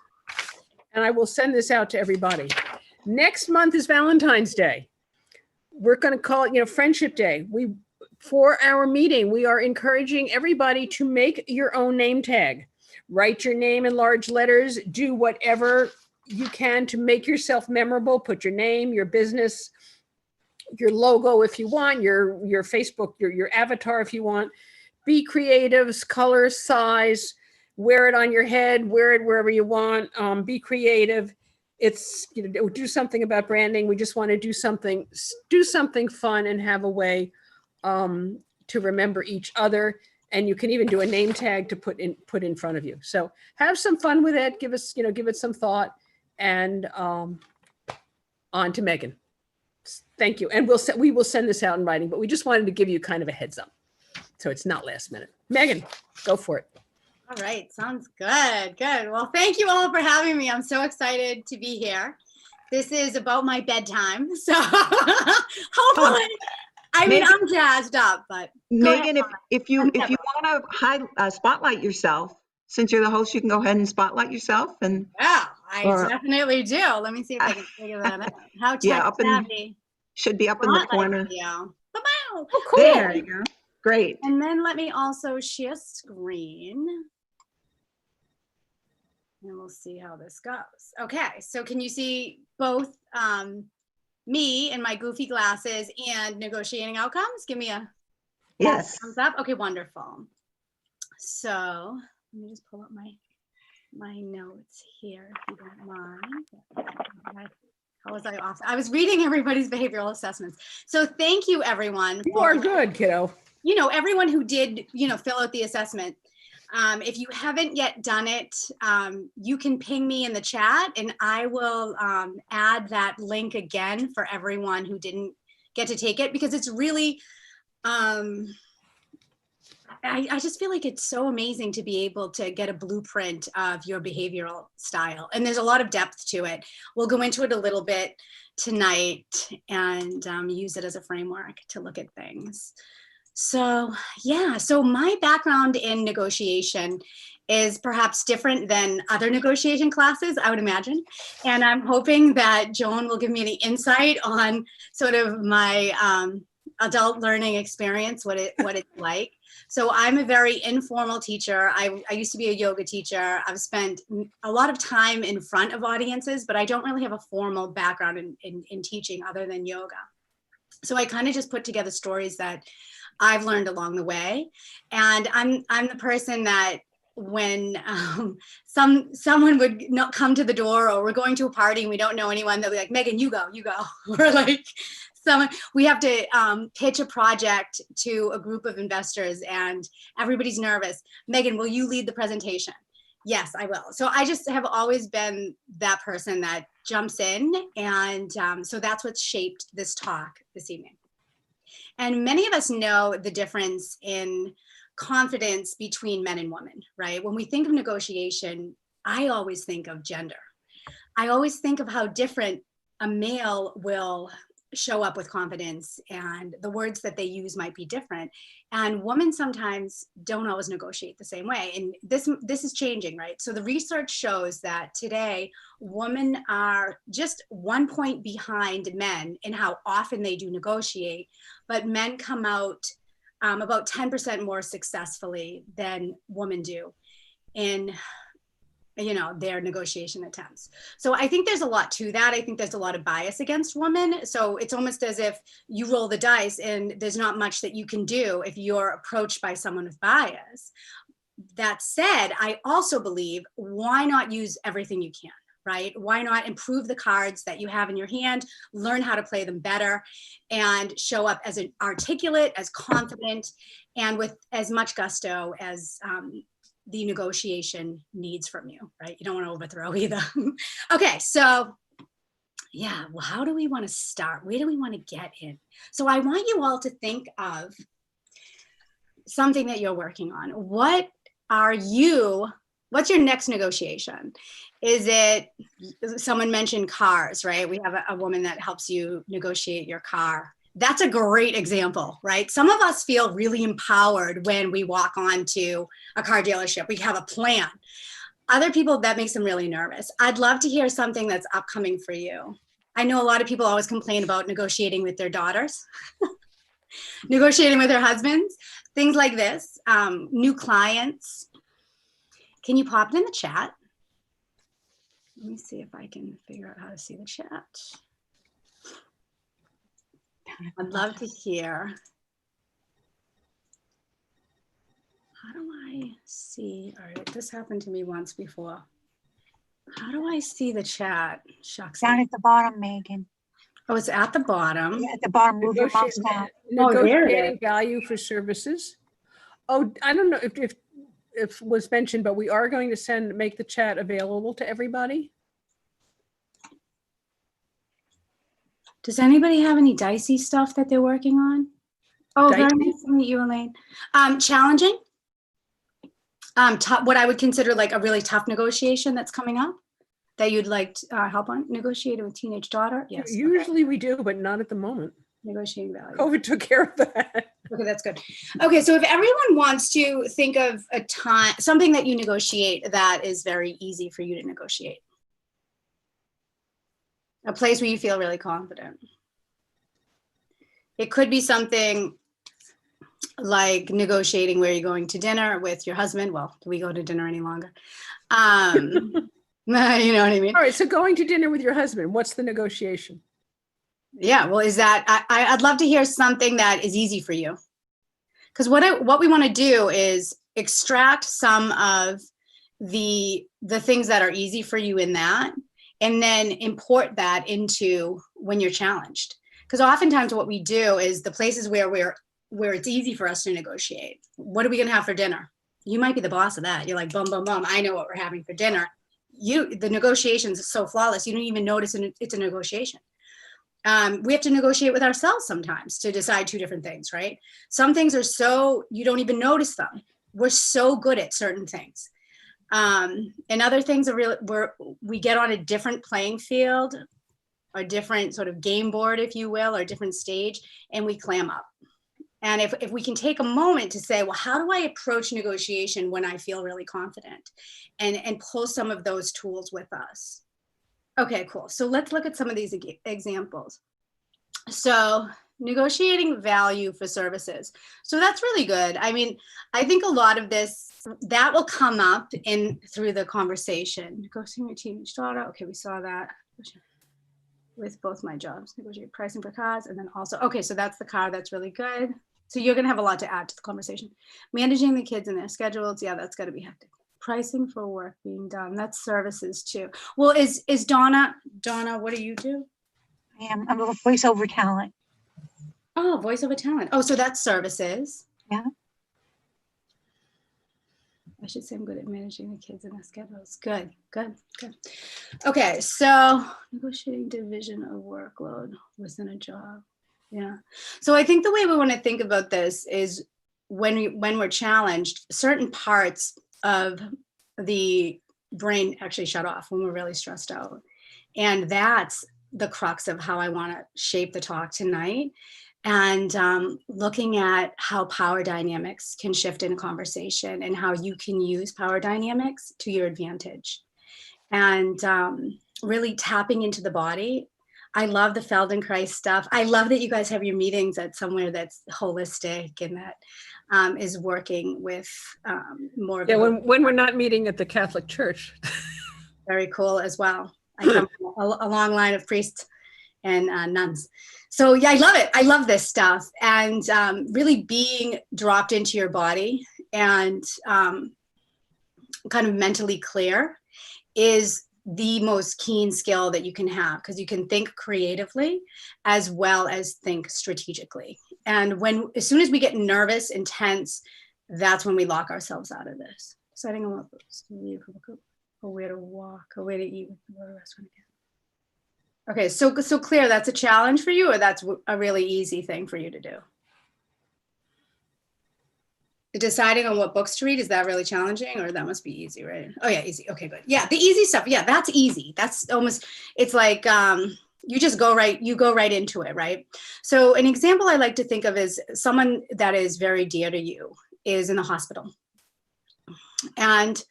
and I will send this out to everybody. Next month is Valentine's Day. We're going to call it, Friendship Day. For our meeting, we are encouraging everybody to make your own name tag. Write your name in large letters. Do whatever you can to make yourself memorable. Put your name, your business, your logo if you want, your Facebook, your avatar if you want. Be creative, color, size, wear it on your head, wear it wherever you want. Be creative. It's, do something about branding. We just want to do something fun and have a way to remember each other. And you can even do a name tag to put in front of you. So have some fun with it. Give it some thought, and on to Megan. Thank you. And we will send this out in writing, but we just wanted to give you kind of a heads up, so it's not last minute. Megan, go for it. All right, sounds good. Good. Well, thank you all for having me. I'm so excited to be here. This is about my bedtime, so hopefully, I'm jazzed up. But Megan, if you want to spotlight yourself, since you're the host, you can go ahead and spotlight yourself. And yeah, I definitely do. Let me see if I can figure that out. How tech savvy. Should be up in the corner. Oh, cool. There you go. Great. And then let me also share screen. And we'll see how this goes. Okay, so can you see both me in my goofy glasses and negotiating outcomes? Give me a thumbs up. Okay, wonderful. So let me just pull up my notes here, if you don't mind. How was I off? I was reading everybody's behavioral assessments. So thank you, everyone. You are good, kiddo. Everyone who did, fill out the assessment. If you haven't yet done it, you can ping me in the chat, and I will add that link again for everyone who didn't get to take it, because it's really, I just feel like it's so amazing to be able to get a blueprint of your behavioral style. And there's a lot of depth to it. We'll go into it a little bit tonight and use it as a framework to look at things. So my background in negotiation is perhaps different than other negotiation classes, I would imagine. And I'm hoping that Joan will give me the insight on sort of my adult learning experience, what it's like. So I'm a very informal teacher. I used to be a yoga teacher. I've spent a lot of time in front of audiences, but I don't really have a formal background in teaching other than yoga. So I kind of just put together stories that I've learned along the way. And I'm the person that when someone would not come to the door, or we're going to a party and we don't know anyone, they'll be like, Megan, you go. Or like, we have to pitch a project to a group of investors and everybody's nervous. Megan, will you lead the presentation? Yes, I will. So I just have always been that person that jumps in. And so that's what shaped this talk this evening. And many of us know the difference in confidence between men and women, right? When we think of negotiation, I always think of gender. I always think of how different a male will show up with confidence, and the words that they use might be different. And women sometimes don't always negotiate the same way. And this is changing, right? So the research shows that today, women are just 1 point behind men in how often they do negotiate, but men come out about 10% more successfully than women do in their negotiation attempts. So I think there's a lot to that. I think there's a lot of bias against women. So it's almost as if you roll the dice and there's not much that you can do if you're approached by someone with bias. That said, I also believe, why not use everything you can, right? Why not improve the cards that you have in your hand, learn how to play them better, and show up as articulate, as confident, and with as much gusto as the negotiation needs from you, right? You don't want to overthrow either. Okay, so yeah, well, how do we want to start? Where do we want to get in? So I want you all to think of something that you're working on. What's your next negotiation? Is it, someone mentioned cars, right? We have a woman that helps you negotiate your car. That's a great example, right? Some of us feel really empowered when we walk onto a car dealership. We have a plan. Other people, that makes them really nervous. I'd love to hear something that's upcoming for you. I know a lot of people always complain about negotiating with their daughters, negotiating with their husbands, things like this, new clients. Can you pop it in the chat? Let me see if I can figure out how to see the chat. I'd love to hear. How do I see? All right, this happened to me once before. How do I see the chat? Shucks. Down at the bottom, Megan. Oh, it's at the bottom. Yeah, at the bottom, move your mouse down. Oh, there it Negotiating is. value for services. Oh, I don't know if was mentioned, but we are going to make the chat available to everybody. Does anybody have any dicey stuff that they're working on? Oh, very Dicey? nice to meet you, Elaine. Challenging. What I would consider like a really tough negotiation that's coming up that you'd like help on negotiating with teenage daughter. Yes. Usually we do, but not at the moment. Negotiating value. COVID took care of that. Okay, that's good. Okay, so if everyone wants to think of a time, something that you negotiate that is very easy for you to negotiate. A place where you feel really confident. It could be something like negotiating where you're going to dinner with your husband. Well, do we go to dinner any longer? You know what I mean? All right, so going to dinner with your husband, what's the negotiation? Yeah, well, is that, I'd love to hear something that is easy for you. Because what we want to do is extract some of the things that are easy for you in that, and then import that into when you're challenged. Because oftentimes what we do is the places where it's easy for us to negotiate. What are we going to have for dinner? You might be the boss of that. You're like, boom, boom, boom. I know what we're having for dinner. The negotiations are so flawless. You don't even notice it's a negotiation. We have to negotiate with ourselves sometimes to decide two different things, right? Some things are so, you don't even notice them. We're so good at certain things. And other things are really, we get on a different playing field, or different sort of game board, if you will, or a different stage, and we clam up. And if we can take a moment to say, well, how do I approach negotiation when I feel really confident, and pull some of those tools with us. Okay, cool. So let's look at some of these examples. So negotiating value for services. So that's really good. I mean, I think a lot of this, that will come up through the conversation. Negotiating your teenage daughter. Okay, we saw that with both my jobs. Negotiate pricing for cars, and then also, okay, so that's the car. That's really good. So you're gonna have a lot to add to the conversation. Managing the kids and their schedules. Yeah, that's gotta be hectic. Pricing for work being done. That's services too. Well, is Donna, what do you do? I'm a voiceover talent. Oh, voiceover talent. Oh, so that's services. Yeah. I should say I'm good at managing the kids and their schedules. Good, good, good. Okay, so negotiating division of workload within a job. Yeah. So I think the way we want to think about this is when we're challenged, certain parts of the brain actually shut off when we're really stressed out. And that's the crux of how I want to shape the talk tonight. And looking at how power dynamics can shift in a conversation, and how you can use power dynamics to your advantage. And really tapping into the body. I love the Feldenkrais stuff. I love that you guys have your meetings at somewhere that's holistic and that is working with more of when we're not meeting at the Catholic Church. Very cool as well. I come from a long line of priests and nuns. So yeah, I love it. I love this stuff. And really being dropped into your body and kind of mentally clear is the most keen skill that you can have, because you can think creatively as well as think strategically. And as soon as we get nervous and tense, that's when we lock ourselves out of this. Deciding on what, or where to walk, or where to eat with the restaurant again. Okay, so Claire, that's a challenge for you, or that's a really easy thing for you to do? Deciding on what books to read, is that really challenging, or that must be easy, right? Oh yeah, easy. Okay, good. Yeah, the easy stuff. Yeah, that's easy. That's almost, it's like you just go right into it, right? So an example I like to think of is someone that is very dear to you is in the hospital. And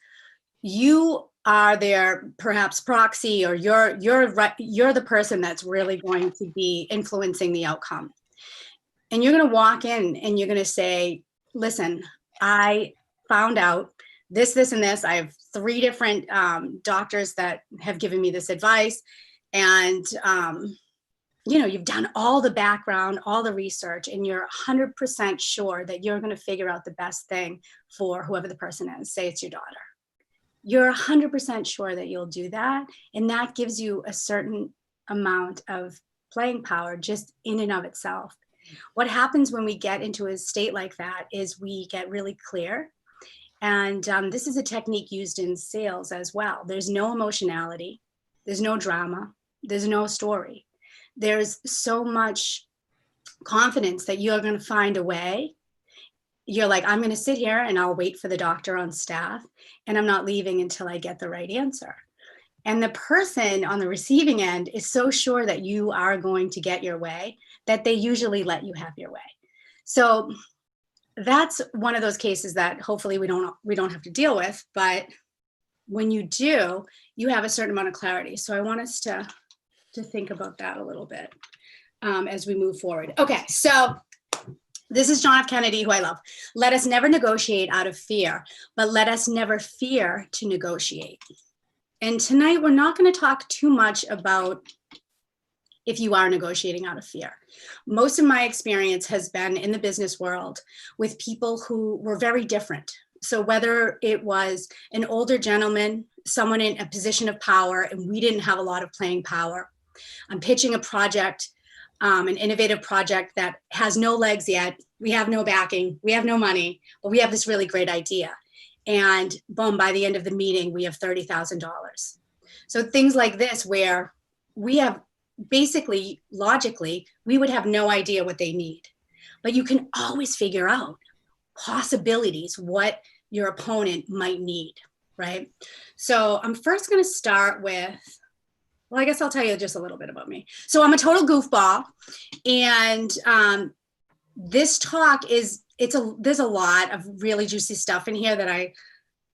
you are their perhaps proxy, or you're the person that's really going to be influencing the outcome. And you're going to walk in and you're going to say, listen, I found out this, and this. I have 3 different doctors that have given me this advice. And, you know, you've done all the background, all the research, and you're 100% sure that you're going to figure out the best thing for whoever the person is. Say it's your daughter. You're 100% sure that you'll do that. And that gives you a certain amount of playing power just in and of itself. What happens when we get into a state like that is we get really clear. And this is a technique used in sales as well. There's no emotionality. There's no drama. There's no story. There's so much confidence that you're going to find a way. You're like, I'm going to sit here and I'll wait for the doctor on staff, and I'm not leaving until I get the right answer. And the person on the receiving end is so sure that you are going to get your way that they usually let you have your way. So that's one of those cases that hopefully we don't have to deal with, but when you do, you have a certain amount of clarity. So I want us to think about that a little bit as we move forward. Okay, so this is John F. Kennedy, who I love. Let us never negotiate out of fear, but let us never fear to negotiate. And tonight, we're not going to talk too much about if you are negotiating out of fear. Most of my experience has been in the business world with people who were very different. So whether it was an older gentleman, someone in a position of power, and we didn't have a lot of playing power. I'm pitching a project, an innovative project that has no legs yet. We have no backing, we have no money, but we have this really great idea. And boom, by the end of the meeting, we have $30,000. So things like this, where we have basically, logically, we would have no idea what they need, but you can always figure out possibilities, what your opponent might need, right? So I'm first going to start with, well, I guess I'll tell you just a little bit about me. So I'm a total goofball, and this talk is, there's a lot of really juicy stuff in here that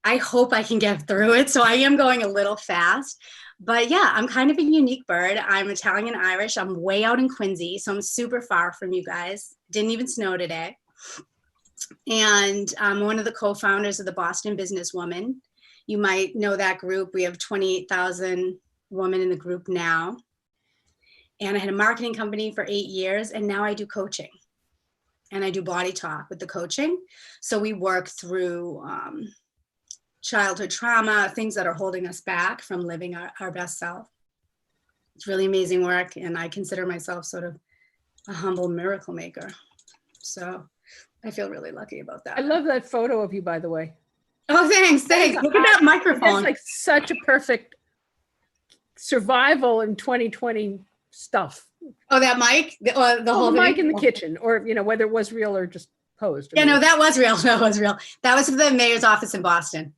I hope I can get through it. So I am going a little fast, but yeah, I'm kind of a unique bird. I'm Italian Irish. I'm way out in Quincy, so I'm super far from you guys. Didn't even snow today. And I'm one of the co-founders of the Boston Businesswoman. You might know that group. We have 28,000 women in the group now. And I had a marketing company for 8 years, and now I do coaching. And I do body talk with the coaching. So we work through childhood trauma, things that are holding us back from living our best self. It's really amazing work, and I consider myself sort of a humble miracle maker. So I feel really lucky about that. I love that photo of you, by the way. Oh, thanks. Look at that microphone. That's like such a perfect survival in 2020 stuff. Oh, that mic? The whole mic thing? in the kitchen, or, you know, whether it was real or just posed. Yeah, no, that was real. That was real. That was the mayor's office in Boston.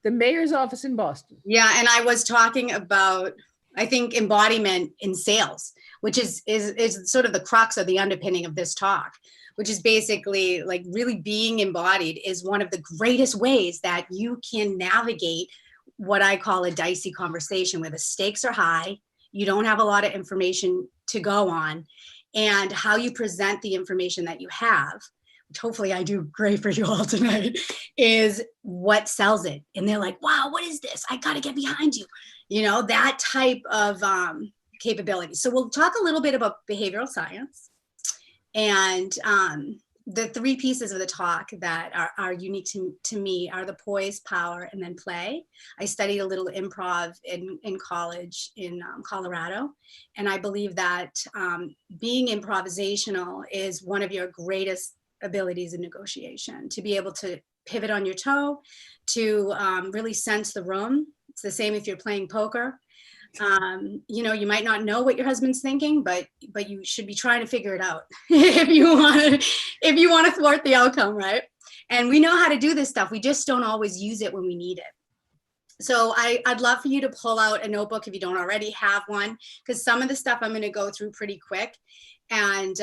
The mayor's office in Boston. Yeah, and I was talking about, I think, embodiment in sales, which is sort of the crux or the underpinning of this talk, which is basically like really being embodied is one of the greatest ways that you can navigate what I call a dicey conversation, where the stakes are high, you don't have a lot of information to go on, and how you present the information that you have, which hopefully I do great for you all tonight, is what sells it. And they're like, wow, what is this? I got to get behind you. You know, that type of capability. So we'll talk a little bit about behavioral science, and the 3 pieces of the talk that are unique to me are the poise, power, and then play. I studied a little improv in college in Colorado, and I believe that being improvisational is one of your greatest abilities in negotiation, to be able to pivot on your toe, to really sense the room. It's the same if you're playing poker. You know, you might not know what your husband's thinking, but you should be trying to figure it out if you want to thwart the outcome, right? And we know how to do this stuff. We just don't always use it when we need it. So I'd love for you to pull out a notebook if you don't already have one, because some of the stuff I'm going to go through pretty quick, and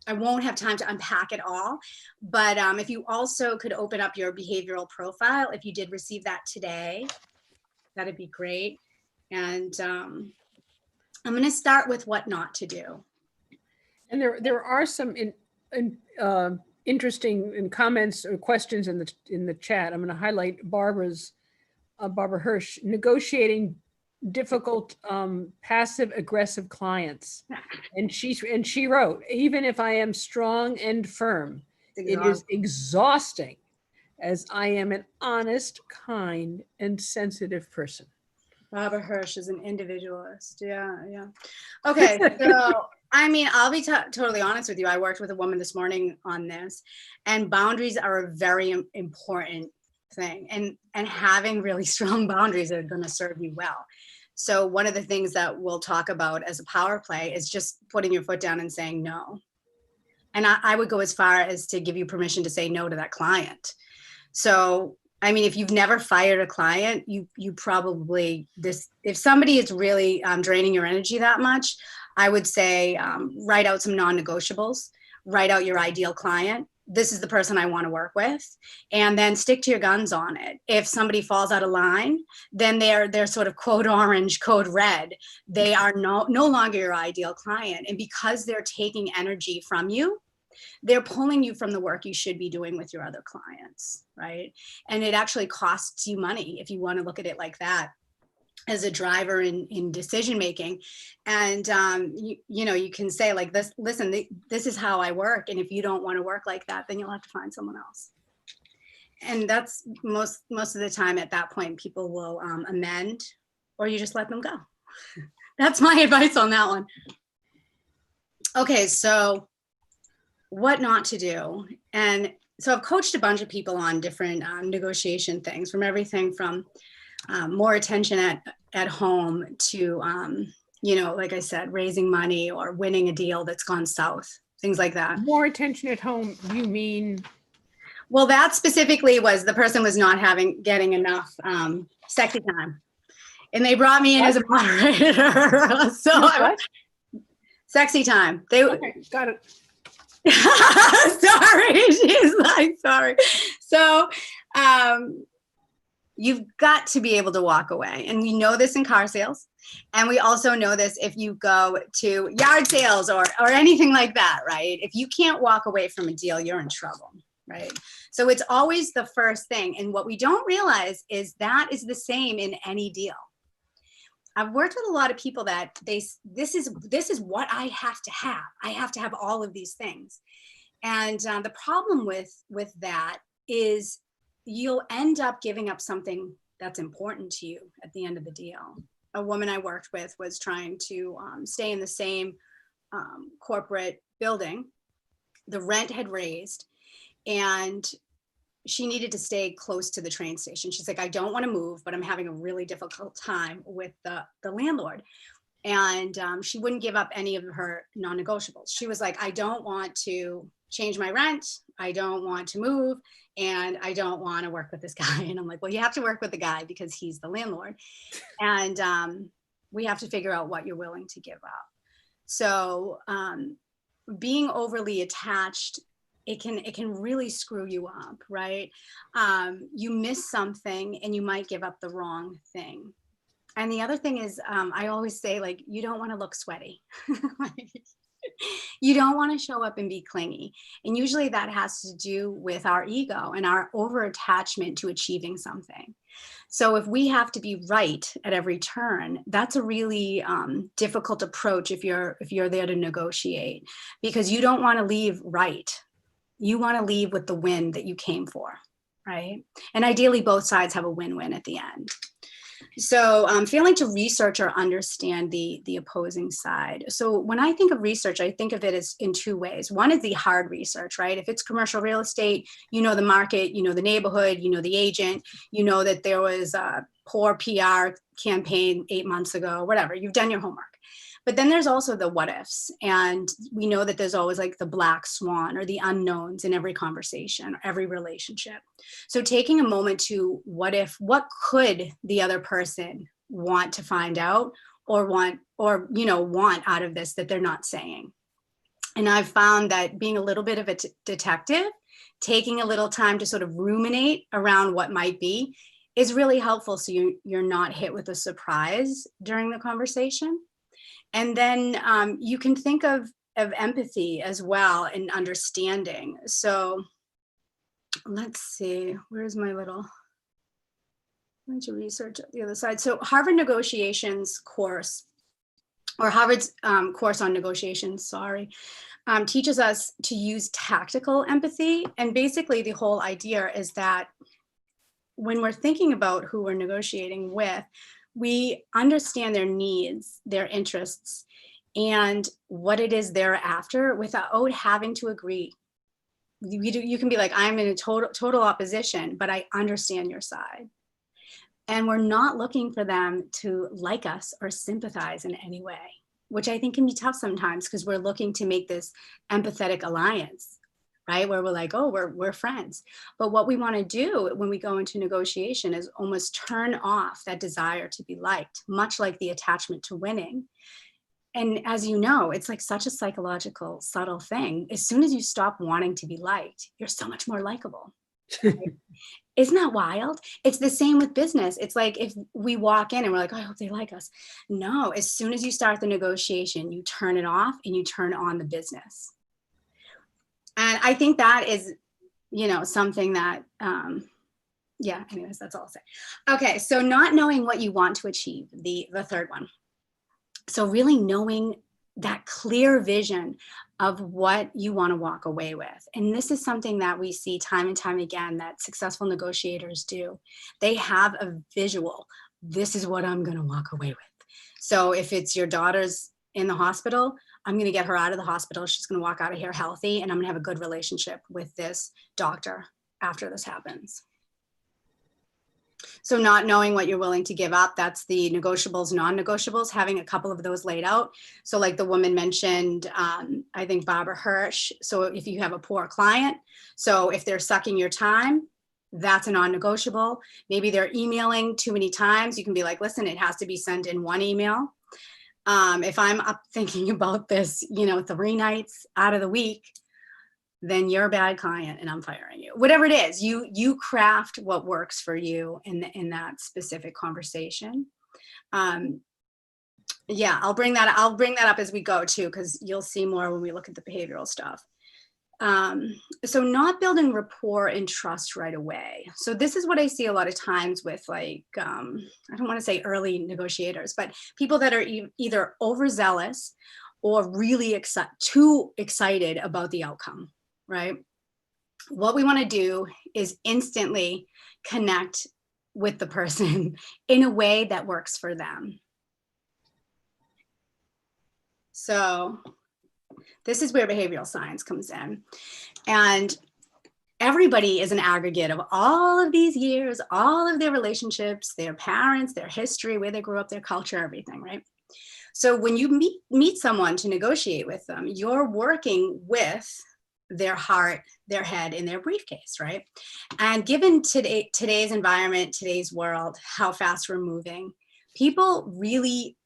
I won't have time to unpack it all. But if you also could open up your behavioral profile, if you did receive that today, that'd be great. And I'm going to start with what not to do. And there are some interesting comments or questions in the chat. I'm going to highlight Barbara Hirsch, negotiating difficult passive aggressive clients. And she wrote, even if I am strong and firm, it is exhausting, as I am an honest, kind, and sensitive person. Barbara Hirsch is an individualist. Yeah. Okay, so I mean, I'll be totally honest with you. I worked with a woman this morning on this, and boundaries are a very important thing. And having really strong boundaries are going to serve you well. So one of the things that we'll talk about as a power play is just putting your foot down and saying no. And I would go as far as to give you permission to say no to that client. So I mean, if you've never fired a client, you probably, if somebody is really draining your energy that much, I would say write out some non-negotiables, write out your ideal client. This is the person I want to work with, and then stick to your guns on it. If somebody falls out of line, then they're sort of code orange, code red. They are no longer your ideal client. And because they're taking energy from you, they're pulling you from the work you should be doing with your other clients, right? And it actually costs you money if you want to look at it like that as a driver in decision making. And you know, you can say like this, listen, this is how I work, and if you don't want to work like that, then you'll have to find someone else. And that's most of the time at that point, people will amend, or you just let them go. That's my advice on that one. Okay, so what not to do. And so I've coached a bunch of people on different negotiation things, from everything from more attention at home to, you know, like I said, raising money or winning a deal that's gone south, things like that. More attention at home, you mean? Well, that specifically was the person was not getting enough sexy time. And they brought me in as a moderator. So sexy time. Okay, got it. Sorry, she's like, sorry. So you've got to be able to walk away. And we know this in car sales. And we also know this if you go to yard sales or anything like that, right? If you can't walk away from a deal, you're in trouble, right? So it's always the first thing. And what we don't realize is that is the same in any deal. I've worked with a lot of people that this is what I have to have. I have to have all of these things. And the problem with that is you'll end up giving up something that's important to you at the end of the deal. A woman I worked with was trying to stay in the same corporate building. The rent had raised, and she needed to stay close to the train station. She's like, I don't want to move, but I'm having a really difficult time with the landlord. And she wouldn't give up any of her non-negotiables. She was like, I don't want to change my rent. I don't want to move. And I don't want to work with this guy. And I'm like, well, you have to work with the guy because he's the landlord. And we have to figure out what you're willing to give up. So being overly attached, it can really screw you up, right? You miss something and you might give up the wrong thing. And the other thing is, I always say, like, you don't want to look sweaty. You don't want to show up and be clingy. And usually that has to do with our ego and our over attachment to achieving something. So if we have to be right at every turn, that's a really difficult approach if you're there to negotiate, because you don't want to leave right. You want to leave with the win that you came for, right? And ideally both sides have a win-win at the end. So failing to research or understand the opposing side. So when I think of research, I think of it as in two ways. One is the hard research, right? If it's commercial real estate, you know the market, you know the neighborhood, you know the agent, you know that there was a poor PR campaign 8 months ago, whatever, you've done your homework. But then there's also the what ifs. And we know that there's always like the black swan or the unknowns in every conversation, every relationship. So taking a moment to what could the other person want to find out or want out of this that they're not saying. And I've found that being a little bit of a detective, taking a little time to sort of ruminate around what might be is really helpful. So you're not hit with a surprise during the conversation. And then you can think of empathy as well and understanding. So let's see, where's my little, I need to research the other side. So Harvard negotiations course, or Harvard's course on negotiations, sorry, teaches us to use tactical empathy. And basically the whole idea is that when we're thinking about who we're negotiating with, we understand their needs, their interests, and what it is they're after without having to agree. You can be like, I'm in a total opposition, but I understand your side. And we're not looking for them to like us or sympathize in any way, which I think can be tough sometimes because we're looking to make this empathetic alliance, right? Where we're like, oh, we're friends. But what we want to do when we go into negotiation is almost turn off that desire to be liked, much like the attachment to winning. And as you know, it's like such a psychological, subtle thing. As soon as you stop wanting to be liked, you're so much more likable. Right? Isn't that wild? It's the same with business. It's like if we walk in and we're like, oh, I hope they like us. No, as soon as you start the negotiation, you turn it off and you turn on the business. And I think that is, something that, yeah, anyways, that's all I'll say. Okay, so not knowing what you want to achieve, the third one. So really knowing that clear vision of what you want to walk away with. And this is something that we see time and time again that successful negotiators do. They have a visual. This is what I'm going to walk away with. So if it's your daughter's in the hospital, I'm going to get her out of the hospital. She's going to walk out of here healthy, and I'm going to have a good relationship with this doctor after this happens. So not knowing what you're willing to give up, that's the negotiables, non-negotiables, having a couple of those laid out. So like the woman mentioned, I think Barbara Hirsch. So if you have a poor client, so if they're sucking your time, that's a non-negotiable. Maybe they're emailing too many times. You can be like, listen, it has to be sent in one email. If I'm up thinking about this, 3 nights out of the week, then you're a bad client and I'm firing you. Whatever it is, you craft what works for you in that specific conversation. Yeah, I'll bring that up as we go too, because you'll see more when we look at the behavioral stuff. So not building rapport and trust right away. So this is what I see a lot of times with I don't want to say early negotiators, but people that are either overzealous or really too excited about the outcome. Right? What we want to do is instantly connect with the person in a way that works for them. So this is where behavioral science comes in. And everybody is an aggregate of all of these years, all of their relationships, their parents, their history, where they grew up, their culture, everything, right? So when you meet someone to negotiate with them, you're working with their heart, their head, and their briefcase, right? And given today's environment, today's world, how fast we're moving, people really,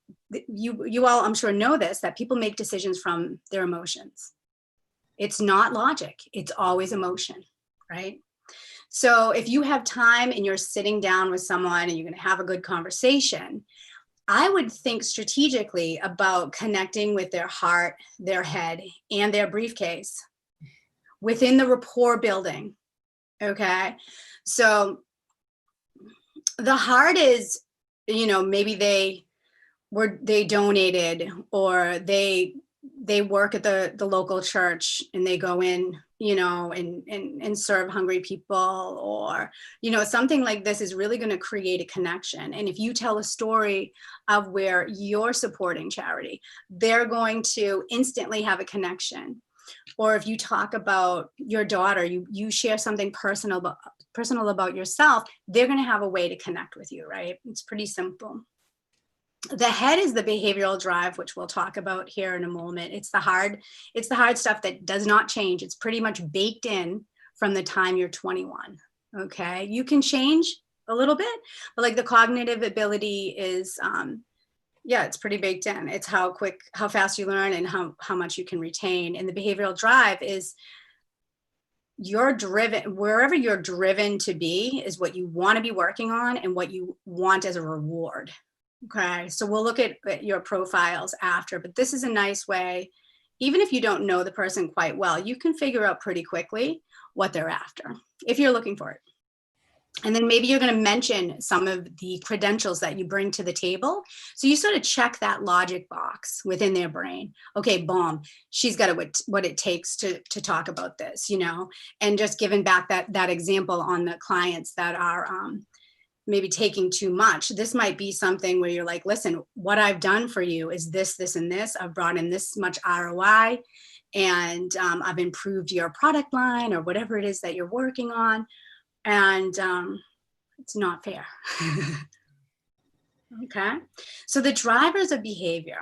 you all I'm sure know this, that people make decisions from their emotions. It's not logic, it's always emotion, right? So if you have time and you're sitting down with someone and you're gonna have a good conversation, I would think strategically about connecting with their heart, their head, and their briefcase within the rapport building, okay? So the heart is, maybe they donated or they they work at the local church and they go in, you know, and serve hungry people, or, you know, something like this is really going to create a connection. And if you tell a story of where you're supporting charity, they're going to instantly have a connection. Or if you talk about your daughter, you share something personal about yourself, they're going to have a way to connect with you, right? It's pretty simple. The head is the behavioral drive, which we'll talk about here in a moment. It's the hard stuff that does not change. It's pretty much baked in from the time you're 21. Okay, you can change a little bit, but like the cognitive ability is, yeah, it's pretty baked in. It's how fast you learn and how much you can retain. And the behavioral drive is you're driven, wherever you're driven to be is what you want to be working on and what you want as a reward. Okay, so we'll look at your profiles after, but this is a nice way, even if you don't know the person quite well, you can figure out pretty quickly what they're after if you're looking for it. And then maybe you're going to mention some of the credentials that you bring to the table. So you sort of check that logic box within their brain. Okay, boom, she's got what it takes to talk about this, you know, and just giving back that example on the clients that are maybe taking too much. This might be something where you're like, listen, what I've done for you is this, this, and this. I've brought in this much ROI, and I've improved your product line or whatever it is that you're working on. And it's not fair. Okay. So the drivers of behavior,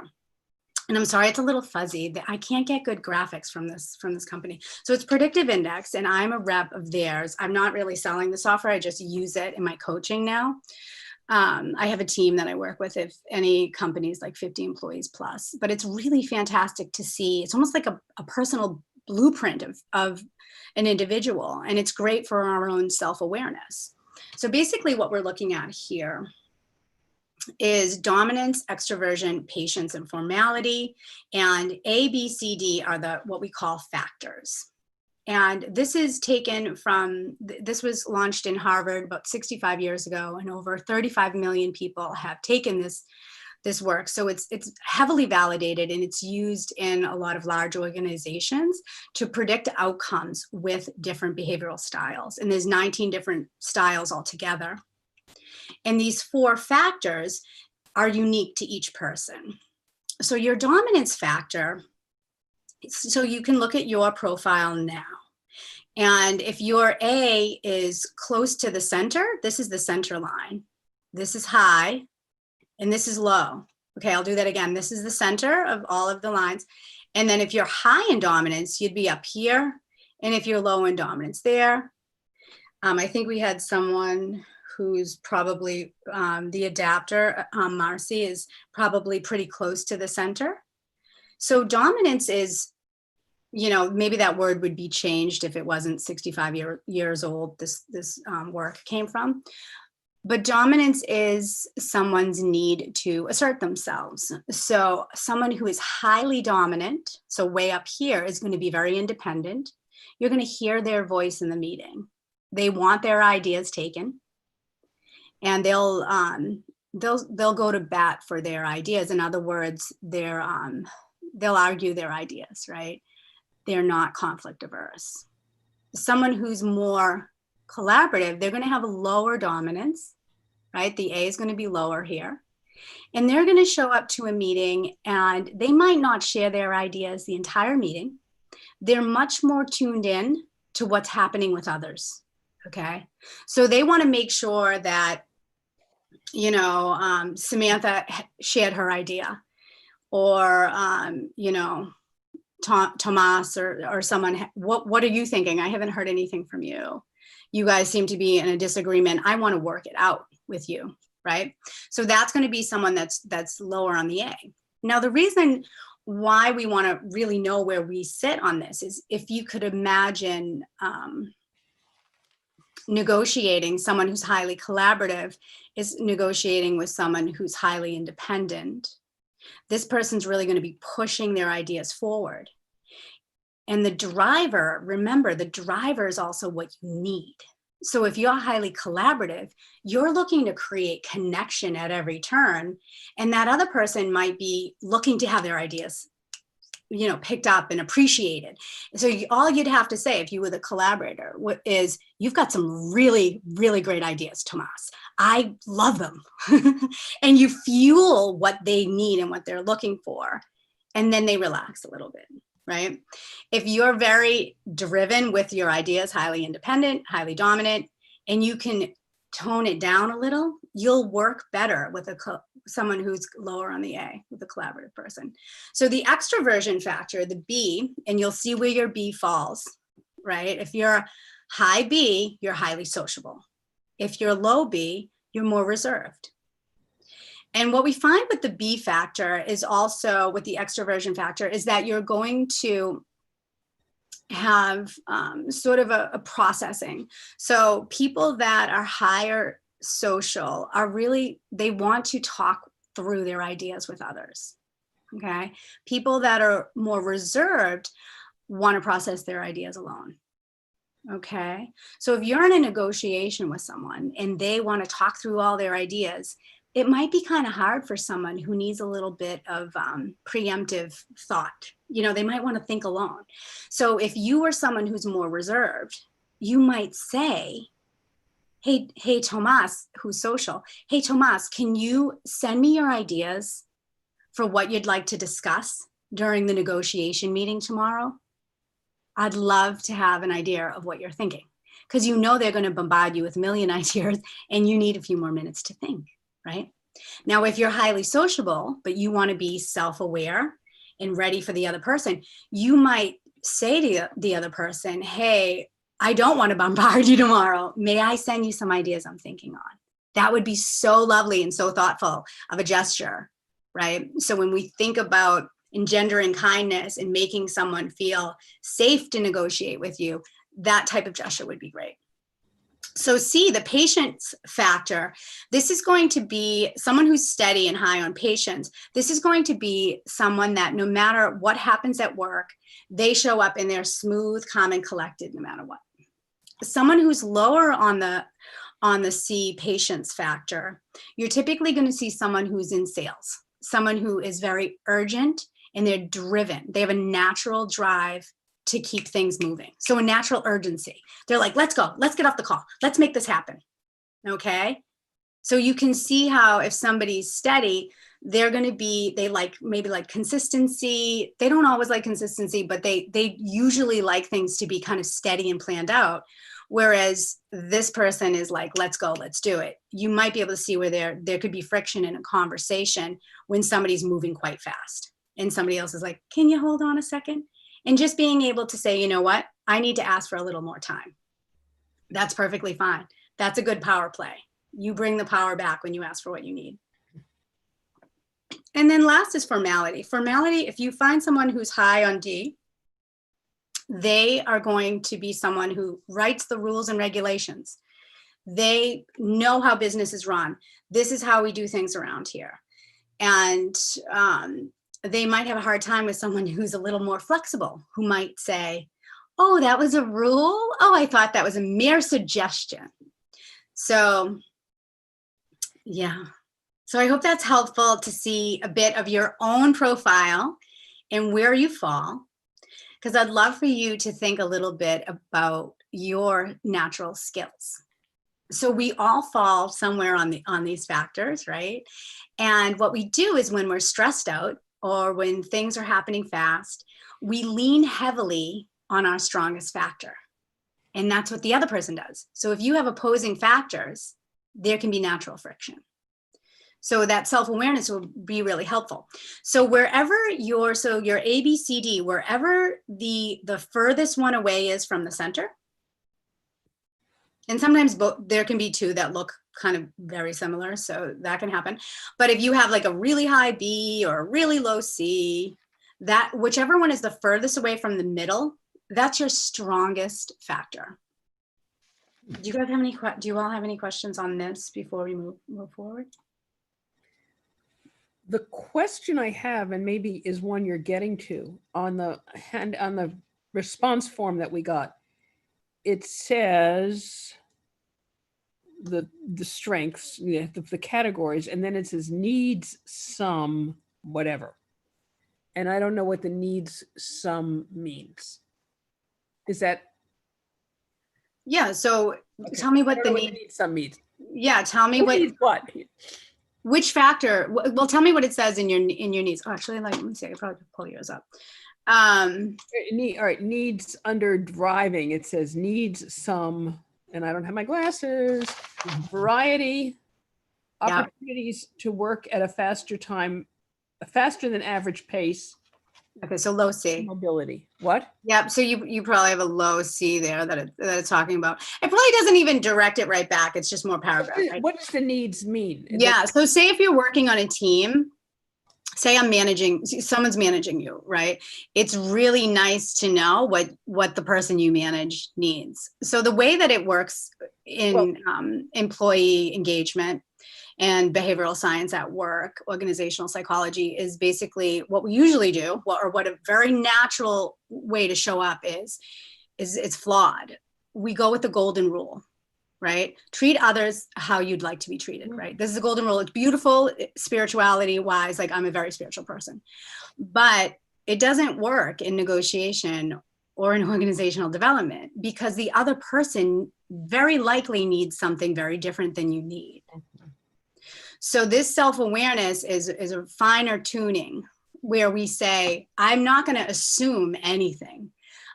and I'm sorry, it's a little fuzzy. I can't get good graphics from this company. So it's Predictive Index, and I'm a rep of theirs. I'm not really selling the software. I just use it in my coaching now. I have a team that I work with, if any companies like 50 employees plus, but it's really fantastic to see. It's almost like a personal blueprint of an individual, and it's great for our own self-awareness. So basically what we're looking at here is dominance, extroversion, patience, and formality. And A, B, C, D are what we call factors. And this is taken from, this was launched in Harvard about 65 years ago, and over 35 million people have taken this work. So it's heavily validated, and it's used in a lot of large organizations to predict outcomes with different behavioral styles. And there's 19 different styles altogether. And these 4 factors are unique to each person. So your dominance factor, so you can look at your profile now. And if your A is close to the center, this is the center line. This is high, and this is low. Okay, I'll do that again. This is the center of all of the lines. And then if you're high in dominance, you'd be up here. And if you're low in dominance, there. I think we had someone who's probably the adapter, Marcy, is probably pretty close to the center. So dominance is, you know, maybe that word would be changed if it wasn't 65 years old, this work came from. But dominance is someone's need to assert themselves. So someone who is highly dominant, so way up here, is going to be very independent. You're going to hear their voice in the meeting. They want their ideas taken, and they'll go to bat for their ideas. In other words, they'll argue their ideas, right? They're not conflict averse. Someone who's more collaborative, they're going to have a lower dominance, right? The A is going to be lower here. And they're going to show up to a meeting, and they might not share their ideas the entire meeting. They're much more tuned in to what's happening with others. Okay. So they want to make sure that, you know, Samantha shared her idea, or, you know, Tomas or someone, what are you thinking? I haven't heard anything from you. You guys seem to be in a disagreement. I want to work it out with you, right? So that's going to be someone that's lower on the A. Now, the reason why we want to really know where we sit on this is, if you could imagine negotiating, someone who's highly collaborative is negotiating with someone who's highly independent. This person's really going to be pushing their ideas forward. And the driver, remember, the driver is also what you need. So if you're highly collaborative, you're looking to create connection at every turn. And that other person might be looking to have their ideas picked up and appreciated. So all you'd have to say if you were the collaborator is, you've got some really, really great ideas, Tomas. I love them. And you fuel what they need and what they're looking for. And then they relax a little bit, right? If you're very driven with your ideas, highly independent, highly dominant, and you can tone it down a little, you'll work better with someone who's lower on the A, with a collaborative person. So the extroversion factor, the B, and you'll see where your B falls, right? If you're high B, you're highly sociable. If you're low B, you're more reserved. And what we find with the B factor is also with the extroversion factor is that you're going to have sort of a processing. So people that are higher social are really, they want to talk through their ideas with others. Okay. People that are more reserved want to process their ideas alone. Okay. So if you're in a negotiation with someone and they want to talk through all their ideas, it might be kind of hard for someone who needs a little bit of preemptive thought. They might want to think alone. So if you are someone who's more reserved, you might say, hey, Tomas, who's social, hey, Tomas, can you send me your ideas for what you'd like to discuss during the negotiation meeting tomorrow? I'd love to have an idea of what you're thinking, because they're going to bombard you with a million ideas and you need a few more minutes to think. Right? Now, if you're highly sociable, but you want to be self-aware and ready for the other person, you might say to the other person, hey, I don't want to bombard you tomorrow. May I send you some ideas I'm thinking on? That would be so lovely and so thoughtful of a gesture, right? So when we think about engendering kindness and making someone feel safe to negotiate with you, that type of gesture would be great. So C, the patience factor, this is going to be someone who's steady and high on patience. This is going to be someone that no matter what happens at work, they show up and they're smooth, calm, and collected no matter what. Someone who's lower on the C, patience factor, you're typically going to see someone who's in sales, someone who is very urgent and they're driven. They have a natural drive to keep things moving. So a natural urgency. They're like, let's go, let's get off the call. Let's make this happen. Okay. So you can see how if somebody's steady, they're going to be, they maybe like consistency. They don't always like consistency, but they usually like things to be kind of steady and planned out. Whereas this person is like, let's go, let's do it. You might be able to see where there could be friction in a conversation when somebody's moving quite fast and somebody else is like, can you hold on a second? And just being able to say, you know what, I need to ask for a little more time. That's perfectly fine. That's a good power play. You bring the power back when you ask for what you need. And then last is formality. Formality, if you find someone who's high on D, they are going to be someone who writes the rules and regulations. They know how business is run. This is how we do things around here. And they might have a hard time with someone who's a little more flexible, who might say, oh, that was a rule? Oh, I thought that was a mere suggestion. So, yeah. So I hope that's helpful to see a bit of your own profile and where you fall, because I'd love for you to think a little bit about your natural skills. So we all fall somewhere on these factors, right? And what we do is when we're stressed out, or when things are happening fast, we lean heavily on our strongest factor. And that's what the other person does. So if you have opposing factors, there can be natural friction. So that self-awareness will be really helpful. So wherever your A, B, C, D, wherever the furthest one away is from the center, and sometimes there can be two that look kind of very similar, so that can happen. But if you have like a really high B or a really low C, that whichever one is the furthest away from the middle, that's your strongest factor. Do you guys have any? Do you all have any questions on this before we move forward? The question I have, and maybe is one you're getting to, on the response form that we got, it says the strengths, the categories, and then it says needs some whatever. and I don't know what the needs some means. Is that? Yeah, so Okay. tell me I what don't the know what need, needs some means. yeah, tell me Who what, needs what? which factor, well, tell me what it says in your needs. Oh, actually, like, let me see, I could probably pull yours up. All right, needs under driving, it says needs some, and I don't have my glasses, variety, Yeah. opportunities to work at a faster than average pace. Okay, so low C. Mobility. What? Yep. So you probably have a low C there that it's talking about. It probably doesn't even direct it right back. It's just more paragraph. Right? What does the needs mean? Yeah. So say if you're working on a team, say someone's managing you, right? It's really nice to know what the person you manage needs. So the way that it works in employee engagement and behavioral science at work, organizational psychology, is basically what we usually do, or what a very natural way to show up is it's flawed. We go with the golden rule, right? Treat others how you'd like to be treated, right? This is the golden rule. It's beautiful spirituality wise, like I'm a very spiritual person, but it doesn't work in negotiation or in organizational development because the other person very likely needs something very different than you need. So this self-awareness is a finer tuning where we say, I'm not going to assume anything.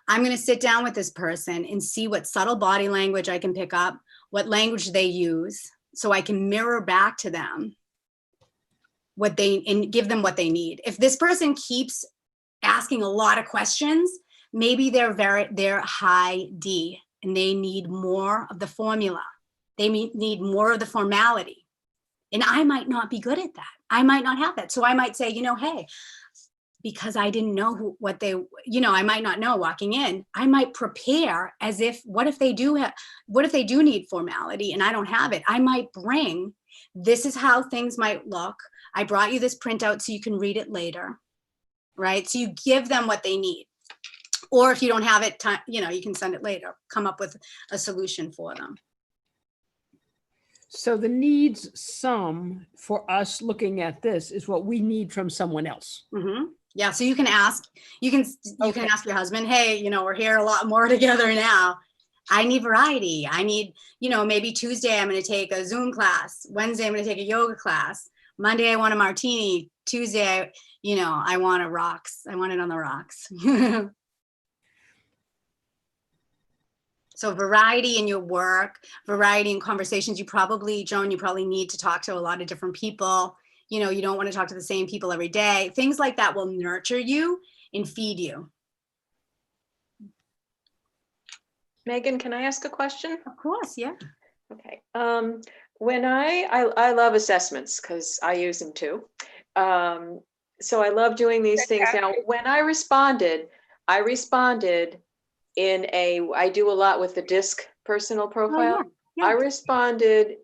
I'm going to sit down with this person and see what subtle body language I can pick up, what language they use, so I can mirror back to them and give them what they need. If this person keeps asking a lot of questions, maybe they're high D and they need more of the formula. They need more of the formality. And I might not be good at that. I might not have that. So I might say, hey, because I didn't know I might not know walking in, I might prepare as if, what if they do need formality and I don't have it? I might bring, this is how things might look. I brought you this printout so you can read it later, right? So you give them what they need. Or if you don't have it, you can send it later, come up with a solution for them. So the needs some for us looking at this is what we need from someone else. Mm-hmm. Yeah. So you can ask, you can ask your husband, hey, we're here a lot more together now. I need variety. I need, maybe Tuesday I'm going to take a Zoom class. Wednesday I'm going to take a yoga class. Monday I want a martini. Tuesday, I want a rocks. I want it on the rocks. So variety in your work, variety in conversations. Joan, you probably need to talk to a lot of different people. You don't want to talk to the same people every day. Things like that will nurture you and feed you. Megan, can I ask a question? Of course, yeah. Okay. When I love assessments because I use them too. So I love doing these things. Now, when I responded I do a lot with the DISC personal profile. Oh, yeah. I responded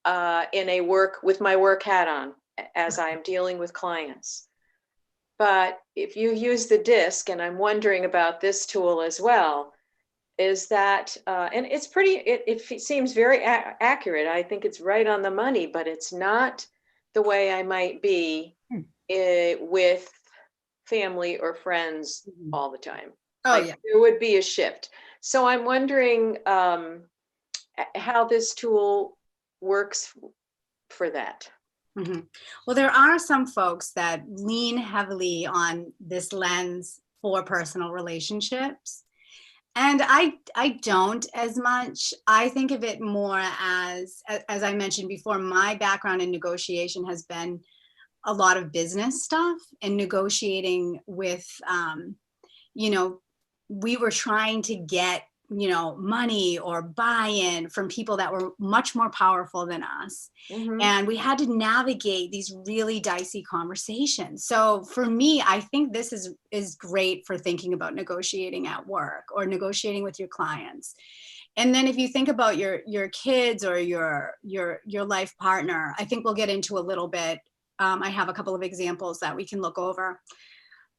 with my work hat on as I'm dealing with clients. But if you use the DISC, and I'm wondering about this tool as well, is that, and it's it seems very accurate. I think it's right on the money, but it's not the way I might be with family or friends all the time. Oh, yeah. There would be a shift. So I'm wondering how this tool works for that. Mm-hmm. Well, there are some folks that lean heavily on this lens for personal relationships. And I don't as much. I think of it more as I mentioned before, my background in negotiation has been a lot of business stuff and negotiating with, we were trying to get, money or buy-in from people that were much more powerful than us. Mm-hmm. And we had to navigate these really dicey conversations. So for me, I think this is great for thinking about negotiating at work or negotiating with your clients. And then if you think about your kids or your life partner, I think we'll get into a little bit. I have a couple of examples that we can look over.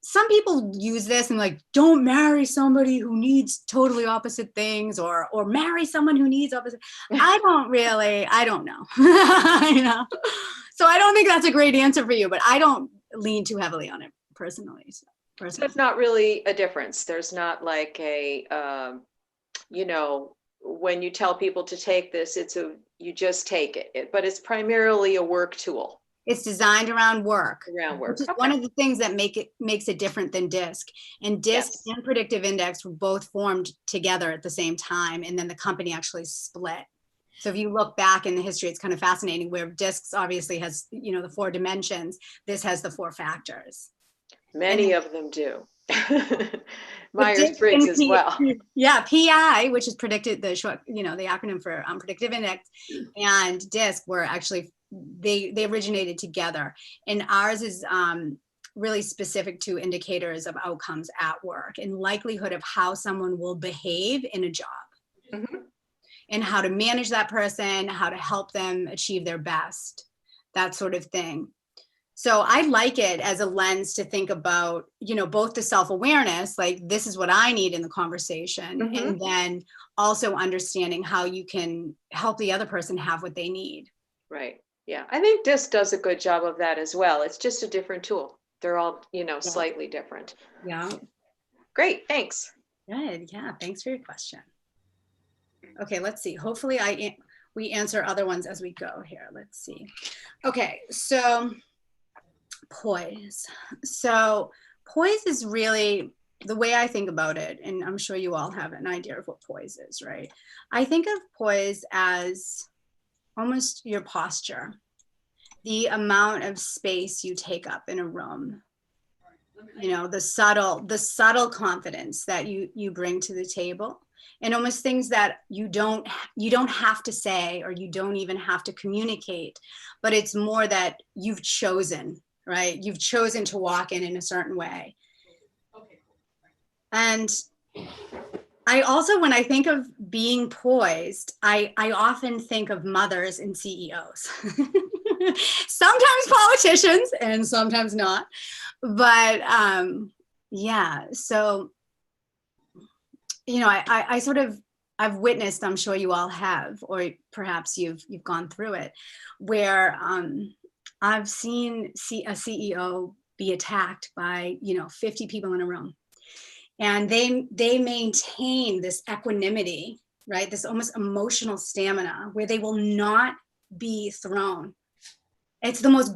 Some people use this and don't marry somebody who needs totally opposite things or marry someone who needs opposite. I don't know. So I don't think that's a great answer for you, but I don't lean too heavily on it personally. So it's not really a difference. There's not like a, you know, when you tell people to take this, you just take it, but it's primarily a work tool. It's designed around work. Around work. Which is one of the things that makes it different than DISC. And DISC and Predictive Index were both formed together at the same time, and then the company actually split. So if you look back in the history, it's kind of fascinating where DISC obviously has, you know, the 4 dimensions. This has the 4 factors. Many of them do. Myers-Briggs as well. Yeah, PI, which is predicted, the short, you know, the acronym for Predictive Index, and DISC were actually, they originated together. And ours is really specific to indicators of outcomes at work and likelihood of how someone will behave in a job. Mm-hmm. And how to manage that person, how to help them achieve their best, that sort of thing. So I like it as a lens to think about, you know, both the self-awareness, like this is what I need in the conversation, Mm-hmm. and then also understanding how you can help the other person have what they need. Right. Yeah. I think DISC does a good job of that as well. It's just a different tool. They're all, you know, slightly different. Yeah. Great. Thanks. Good. Yeah. Thanks for your question. Okay, let's see. Hopefully we answer other ones as we go here. Let's see. Okay, so poise. So poise is really the way I think about it, and I'm sure you all have an idea of what poise is, right? I think of poise as almost your posture, the amount of space you take up in a room, you know, the subtle confidence that you bring to the table. And almost things that you don't have to say, or you don't even have to communicate, but it's more that you've chosen, right? You've chosen to walk in a certain way. And I also, when I think of being poised, I often think of mothers and CEOs. Sometimes politicians and sometimes not. But yeah, so you know, I've witnessed, I'm sure you all have, or perhaps you've gone through it, where I've seen a CEO be attacked by, you know, 50 people in a room, and they maintain this equanimity, right? This almost emotional stamina where they will not be thrown. It's the most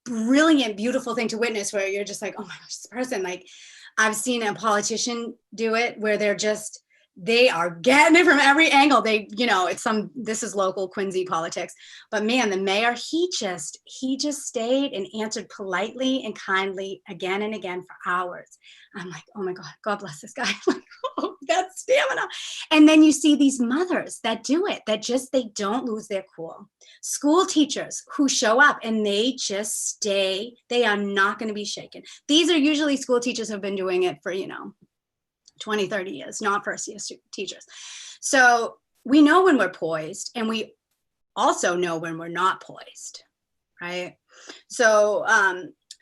brilliant, beautiful thing to witness, where you're just like, oh my gosh, this person, like, I've seen a politician do it where they are getting it from every angle. They, you know, this is local Quincy politics, but man, the mayor, he just stayed and answered politely and kindly again and again for hours. I'm like, oh my God, God bless this guy. Like, oh, that stamina. And then you see these mothers that do it, they don't lose their cool. School teachers who show up and they just stay, they are not going to be shaken. These are usually school teachers who have been doing it for, you know, 20, 30 years, not first year teachers. So we know when we're poised, and we also know when we're not poised, right? So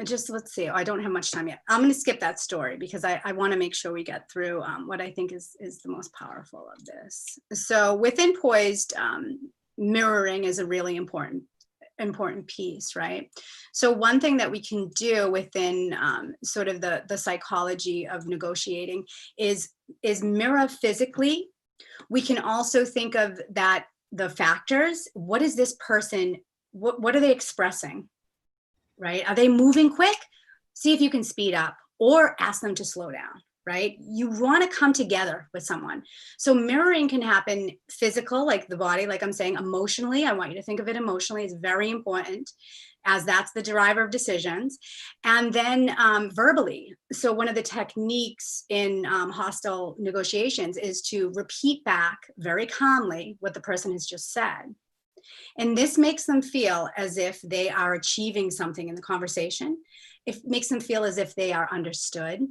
just let's see, I don't have much time yet. I'm going to skip that story because I want to make sure we get through what I think is the most powerful of this. So within poised, mirroring is a really important piece, right? So one thing that we can do within sort of the psychology of negotiating is mirror physically. We can also think of that, the factors. What is this person, what are they expressing, right? Are they moving quick? See if you can speed up, or ask them to slow down, right? You want to come together with someone. So mirroring can happen physical, like the body, like I'm saying, emotionally. I want you to think of it emotionally. It's very important, as that's the driver of decisions. And then verbally. So one of the techniques in hostile negotiations is to repeat back very calmly what the person has just said. And this makes them feel as if they are achieving something in the conversation. It makes them feel as if they are understood.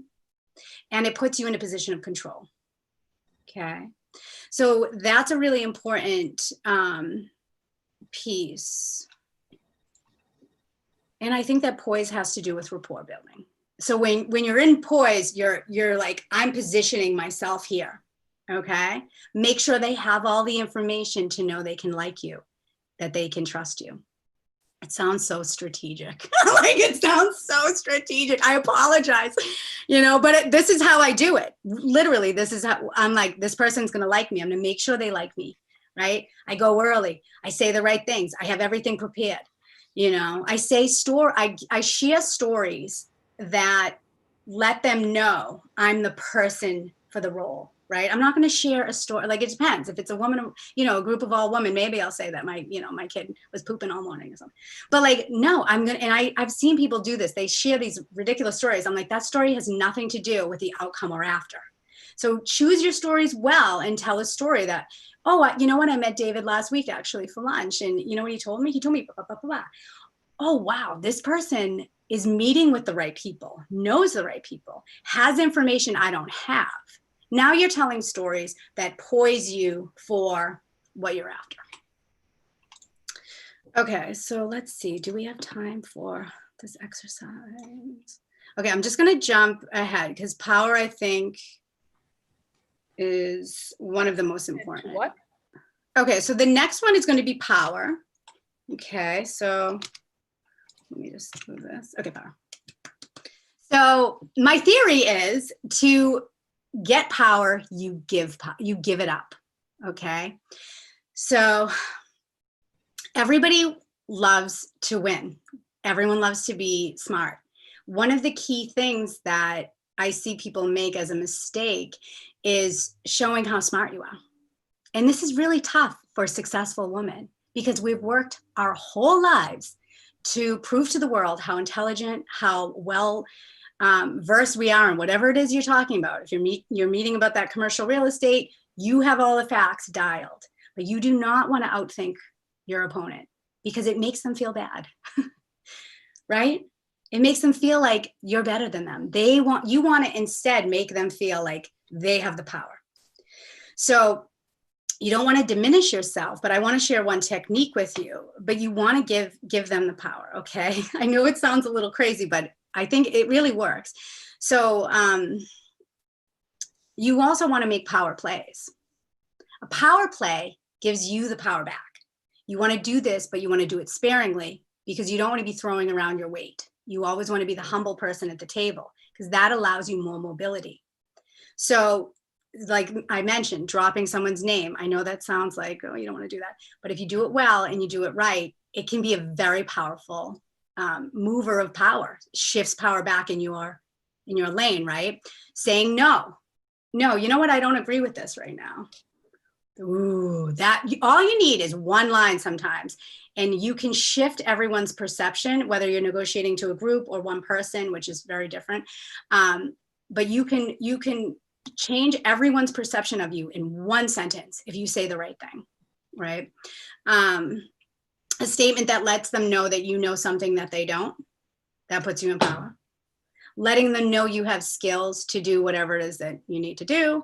And it puts you in a position of control. Okay. So that's a really important piece. And I think that poise has to do with rapport building. So when you're in poise, you're like, I'm positioning myself here. Okay. Make sure they have all the information to know they can like you, that they can trust you. It sounds so strategic. Like it sounds so strategic. I apologize, but this is how I do it. Literally, this is how I'm like, this person's going to like me. I'm going to make sure they like me, right? I go early. I say the right things. I have everything prepared. I share stories that let them know I'm the person for the role, right? I'm not going to share a story. Like, it depends. If it's a woman, a group of all women, maybe I'll say that my kid was pooping all morning or something. But like, no, I've seen people do this. They share these ridiculous stories. I'm like, that story has nothing to do with the outcome or after. So choose your stories well and tell a story that, you know what? I met David last week actually for lunch. And you know what he told me? He told me, blah, blah, blah, blah. Oh, wow, this person is meeting with the right people, knows the right people, has information I don't have. Now you're telling stories that poise you for what you're after. Okay, so let's see. Do we have time for this exercise? Okay, I'm just going to jump ahead because power, I think, is one of the most important. What? Okay, so the next one is going to be power. Okay, so let me just move this. Okay, power. So my theory is to get power, you give it up. Okay, so everybody loves to win. Everyone loves to be smart. One of the key things that I see people make as a mistake is showing how smart you are. And this is really tough for a successful woman because we've worked our whole lives to prove to the world how intelligent, how well versed we are in whatever it is you're talking about. If you're meeting about that commercial real estate, you have all the facts dialed, but you do not want to outthink your opponent because it makes them feel bad, right? It makes them feel like you're better than them. You want to instead make them feel like they have the power. So you don't want to diminish yourself, but I want to share one technique with you, but you want to give them the power, okay? I know it sounds a little crazy, but I think it really works. So you also want to make power plays. A power play gives you the power back. You want to do this, but you want to do it sparingly because you don't want to be throwing around your weight. You always want to be the humble person at the table because that allows you more mobility. So like I mentioned, dropping someone's name. I know that sounds like, oh, you don't want to do that. But if you do it well and you do it right, it can be a very powerful mover of power, shifts power back in your lane, right? Saying no, you know what? I don't agree with this right now. Ooh, all you need is one line sometimes, and you can shift everyone's perception, whether you're negotiating to a group or one person, which is very different. But you can change everyone's perception of you in one sentence if you say the right thing, right? A statement that lets them know that you know something that they don't, that puts you in power. Letting them know you have skills to do whatever it is that you need to do.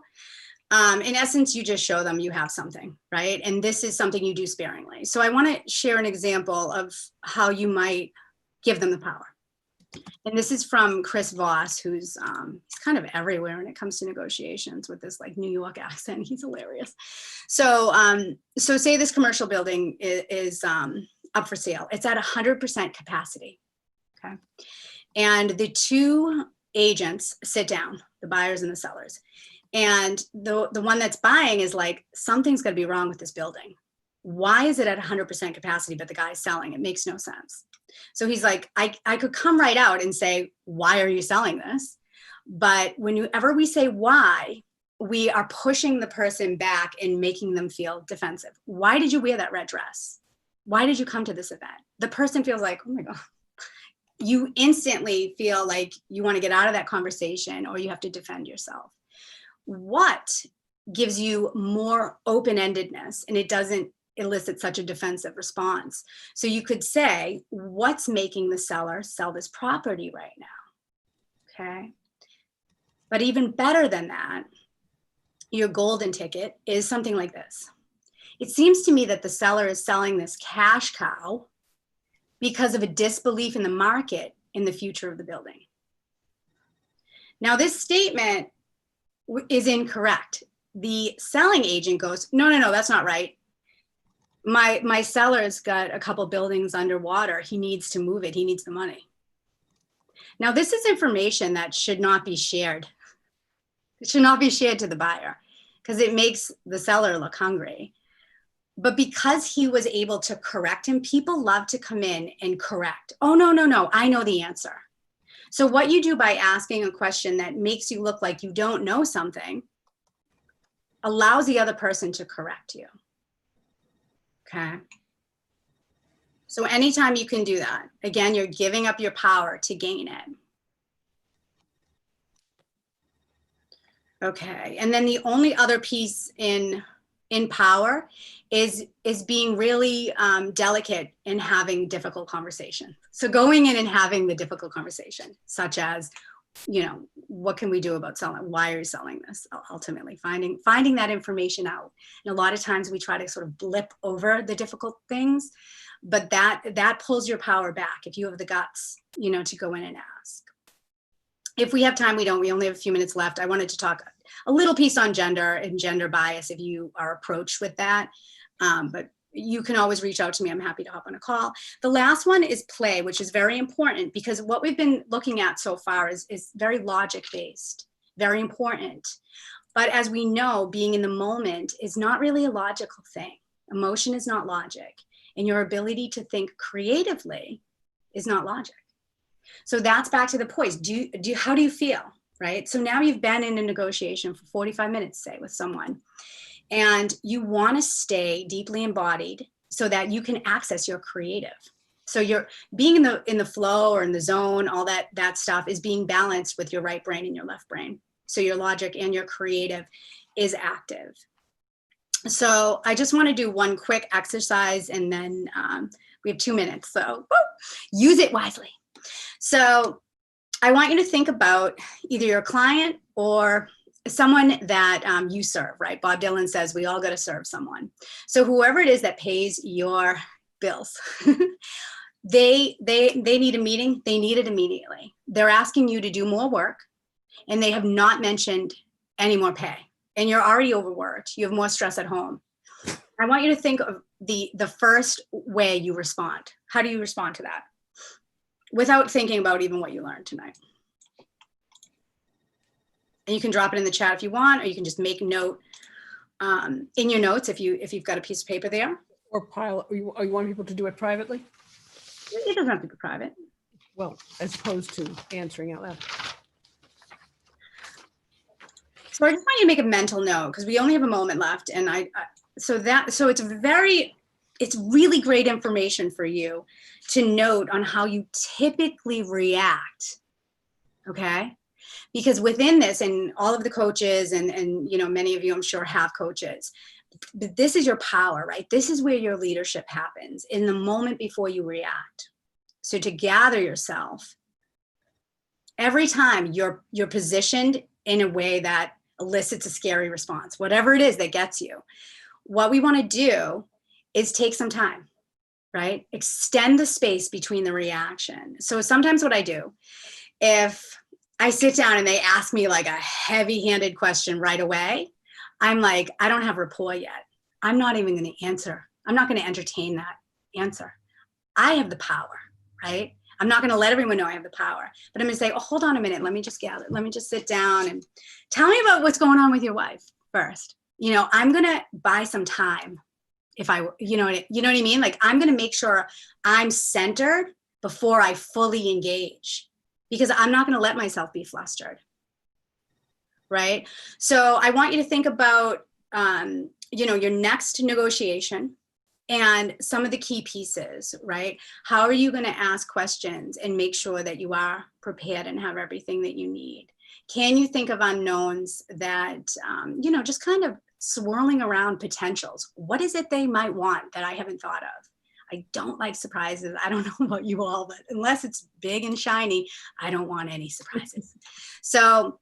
In essence, you just show them you have something, right? And this is something you do sparingly. So I want to share an example of how you might give them the power. And this is from Chris Voss, who's he's kind of everywhere when it comes to negotiations with this like New York accent. He's hilarious. So say this commercial building is up for sale. It's at 100% capacity, okay? And the two agents sit down, the buyers and the sellers. And the one that's buying is like, something's gonna be wrong with this building. Why is it at 100% capacity, but the guy's selling? It makes no sense. So he's like, I could come right out and say, why are you selling this? But whenever we say why, we are pushing the person back and making them feel defensive. Why did you wear that red dress? Why did you come to this event? The person feels like, oh my God. You instantly feel like you want to get out of that conversation or you have to defend yourself. What gives you more open-endedness and it doesn't elicit such a defensive response? So you could say, what's making the seller sell this property right now? Okay. But even better than that, your golden ticket is something like this. It seems to me that the seller is selling this cash cow because of a disbelief in the market in the future of the building. Now, this statement is incorrect. The selling agent goes, no, that's not right. my seller's got a couple buildings underwater. He needs to move it. He needs the money. Now, this is information that should not be shared. It should not be shared to the buyer because it makes the seller look hungry. But because he was able to correct him, people love to come in and correct. Oh, no, no, no, I know the answer. So what you do by asking a question that makes you look like you don't know something allows the other person to correct you. Okay. So anytime you can do that, again, you're giving up your power to gain it. Okay. And then the only other piece in power is being really delicate in having difficult conversation. So going in and having the difficult conversation, such as, you know, what can we do about selling? Why are you selling this? Ultimately, finding that information out. And a lot of times we try to sort of blip over the difficult things, but that pulls your power back if you have the guts, you know, to go in and ask. If we have time, we don't. We only have a few minutes left. I wanted to talk a little piece on gender and gender bias if you are approached with that. But you can always reach out to me. I'm happy to hop on a call. The last one is play, which is very important because what we've been looking at so far is very logic-based, very important. But as we know, being in the moment is not really a logical thing. Emotion is not logic. And your ability to think creatively is not logic. So that's back to the poise. How do you feel, right? So now you've been in a negotiation for 45 minutes, say, with someone, and you want to stay deeply embodied so that you can access your creative. So you're being in the flow or in the zone, all that stuff is being balanced with your right brain and your left brain. So your logic and your creative is active. So I just want to do one quick exercise and then we have 2 minutes. So use it wisely. So I want you to think about either your client or someone that you serve, right? Bob Dylan says we all got to serve someone. So whoever it is that pays your bills, they need a meeting. They need it immediately. They're asking you to do more work and they have not mentioned any more pay. And you're already overworked. You have more stress at home. I want you to think of the first way you respond. How do you respond to that? Without thinking about even what you learned tonight. And you can drop it in the chat if you want, or you can just make a note in your notes if you've got a piece of paper there. Or you want people to do it privately? It doesn't have to be private. Well, as opposed to answering out loud. So I just want you to make a mental note because we only have a moment left, and so it's really great information for you to note on how you typically react. Okay. Because within this, and all of the coaches and you know, many of you I'm sure have coaches, but this is your power, right? This is where your leadership happens in the moment before you react. So to gather yourself, every time you're positioned in a way that elicits a scary response, whatever it is that gets you, what we want to do is take some time, right? Extend the space between the reaction. So sometimes what I do, if I sit down and they ask me like a heavy-handed question right away, I'm like, I don't have rapport yet. I'm not even going to answer. I'm not going to entertain that answer. I have the power, right? I'm not going to let everyone know I have the power, but I'm going to say, oh, hold on a minute. Let me just gather. Let me just sit down and tell me about what's going on with your wife first. You know, I'm going to buy some time if you know what I mean? Like, I'm going to make sure I'm centered before I fully engage, because I'm not going to let myself be flustered. Right. So I want you to think about, you know, your next negotiation and some of the key pieces, right? How are you going to ask questions and make sure that you are prepared and have everything that you need? Can you think of unknowns that, you know, just kind of swirling around potentials? What is it they might want that I haven't thought of? I don't like surprises. I don't know about you all, but unless it's big and shiny, I don't want any surprises. So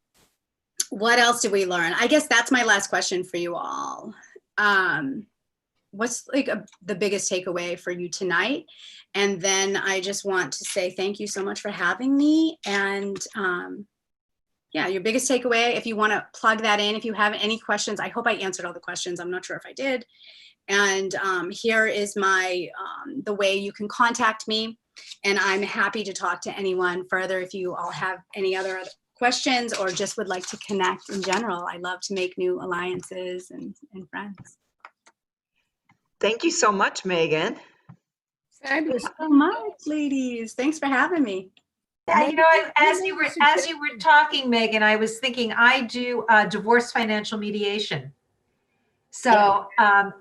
what else did we learn? I guess that's my last question for you all. What's like the biggest takeaway for you tonight? And then I just want to say thank you so much for having me. And yeah, your biggest takeaway, if you want to plug that in, if you have any questions, I hope I answered all the questions. I'm not sure if I did. And here is my, the way you can contact me. And I'm happy to talk to anyone further if you all have any other questions or just would like to connect in general. I love to make new alliances and friends. Thank you so much, Megan. Fabulous. Thank you so much, ladies. Thanks for having me. Yeah, you know, as you were talking, Megan, I was thinking I do divorce financial mediation. So,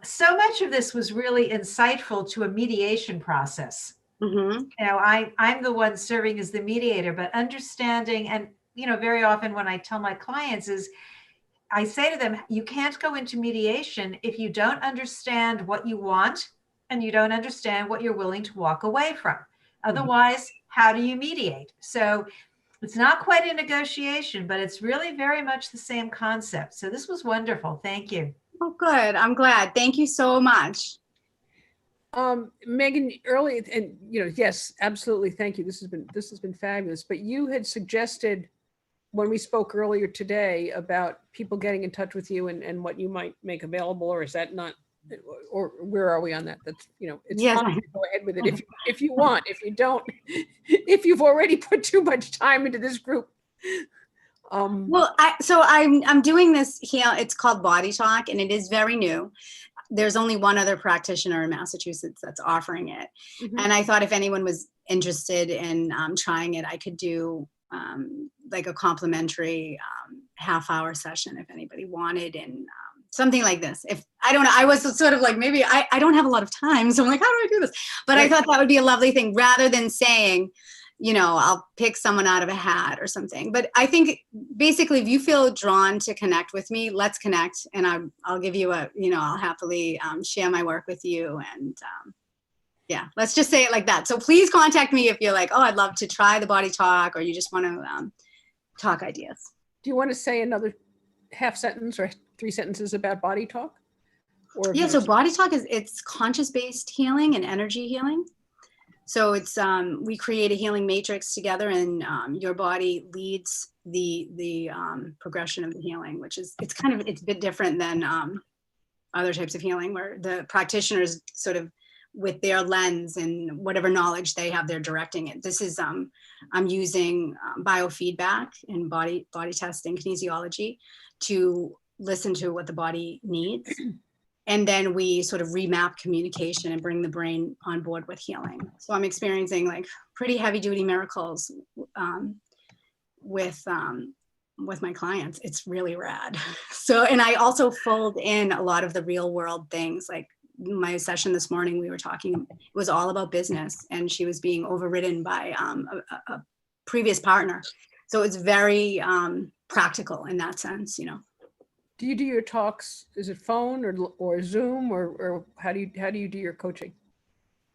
so much of this was really insightful to a mediation process. Mm-hmm. You know, I'm the one serving as the mediator, but understanding, and you know, very often when I tell my clients is, I say to them, you can't go into mediation if you don't understand what you want and you don't understand what you're willing to walk away from. Otherwise, how do you mediate? So it's not quite a negotiation, but it's really very much the same concept. So this was wonderful. Thank you. Oh, good. I'm glad. Thank you so much. Megan, early, and you know, yes, absolutely. Thank you. This has been fabulous. But you had suggested when we spoke earlier today about people getting in touch with you and what you might make available, or is that not, or where are we on that? That's, you know, it's fine to go ahead with it if you want. If you don't, if you've already put too much time into this group. Well, I'm doing this here. It's called Body Talk, and it is very new. There's only one other practitioner in Massachusetts that's offering it. Mm-hmm. And I thought if anyone was interested in trying it, I could do like a complimentary half-hour session if anybody wanted, and something like this. If I don't know, I was sort of like, maybe I don't have a lot of time, so I'm like, how do I do this? But I thought that would be a lovely thing, rather than saying, you know, I'll pick someone out of a hat or something. But I think basically, if you feel drawn to connect with me, let's connect, and I'll give you a, you know, I'll happily share my work with you. And yeah, let's just say it like that. So please contact me if you're like, oh, I'd love to try the Body Talk, or you just want to talk ideas. Do you want to say another half sentence or 3 sentences about Body Talk? Or yeah, so Body Talk it's conscious-based healing and energy healing. So it's we create a healing matrix together, and your body leads the progression of the healing, which is it's a bit different than other types of healing, where the practitioners sort of with their lens and whatever knowledge they have, they're directing it. This is I'm using biofeedback and body testing, kinesiology, to listen to what the body needs. And then we sort of remap communication and bring the brain on board with healing. So I'm experiencing like pretty heavy duty miracles with my clients. It's really rad. So, and I also fold in a lot of the real world things. Like my session this morning, we were talking, it was all about business, and she was being overridden by a previous partner. So it's very practical in that sense, you know. Do you do your talks? Is it phone or Zoom, or how do you do your coaching?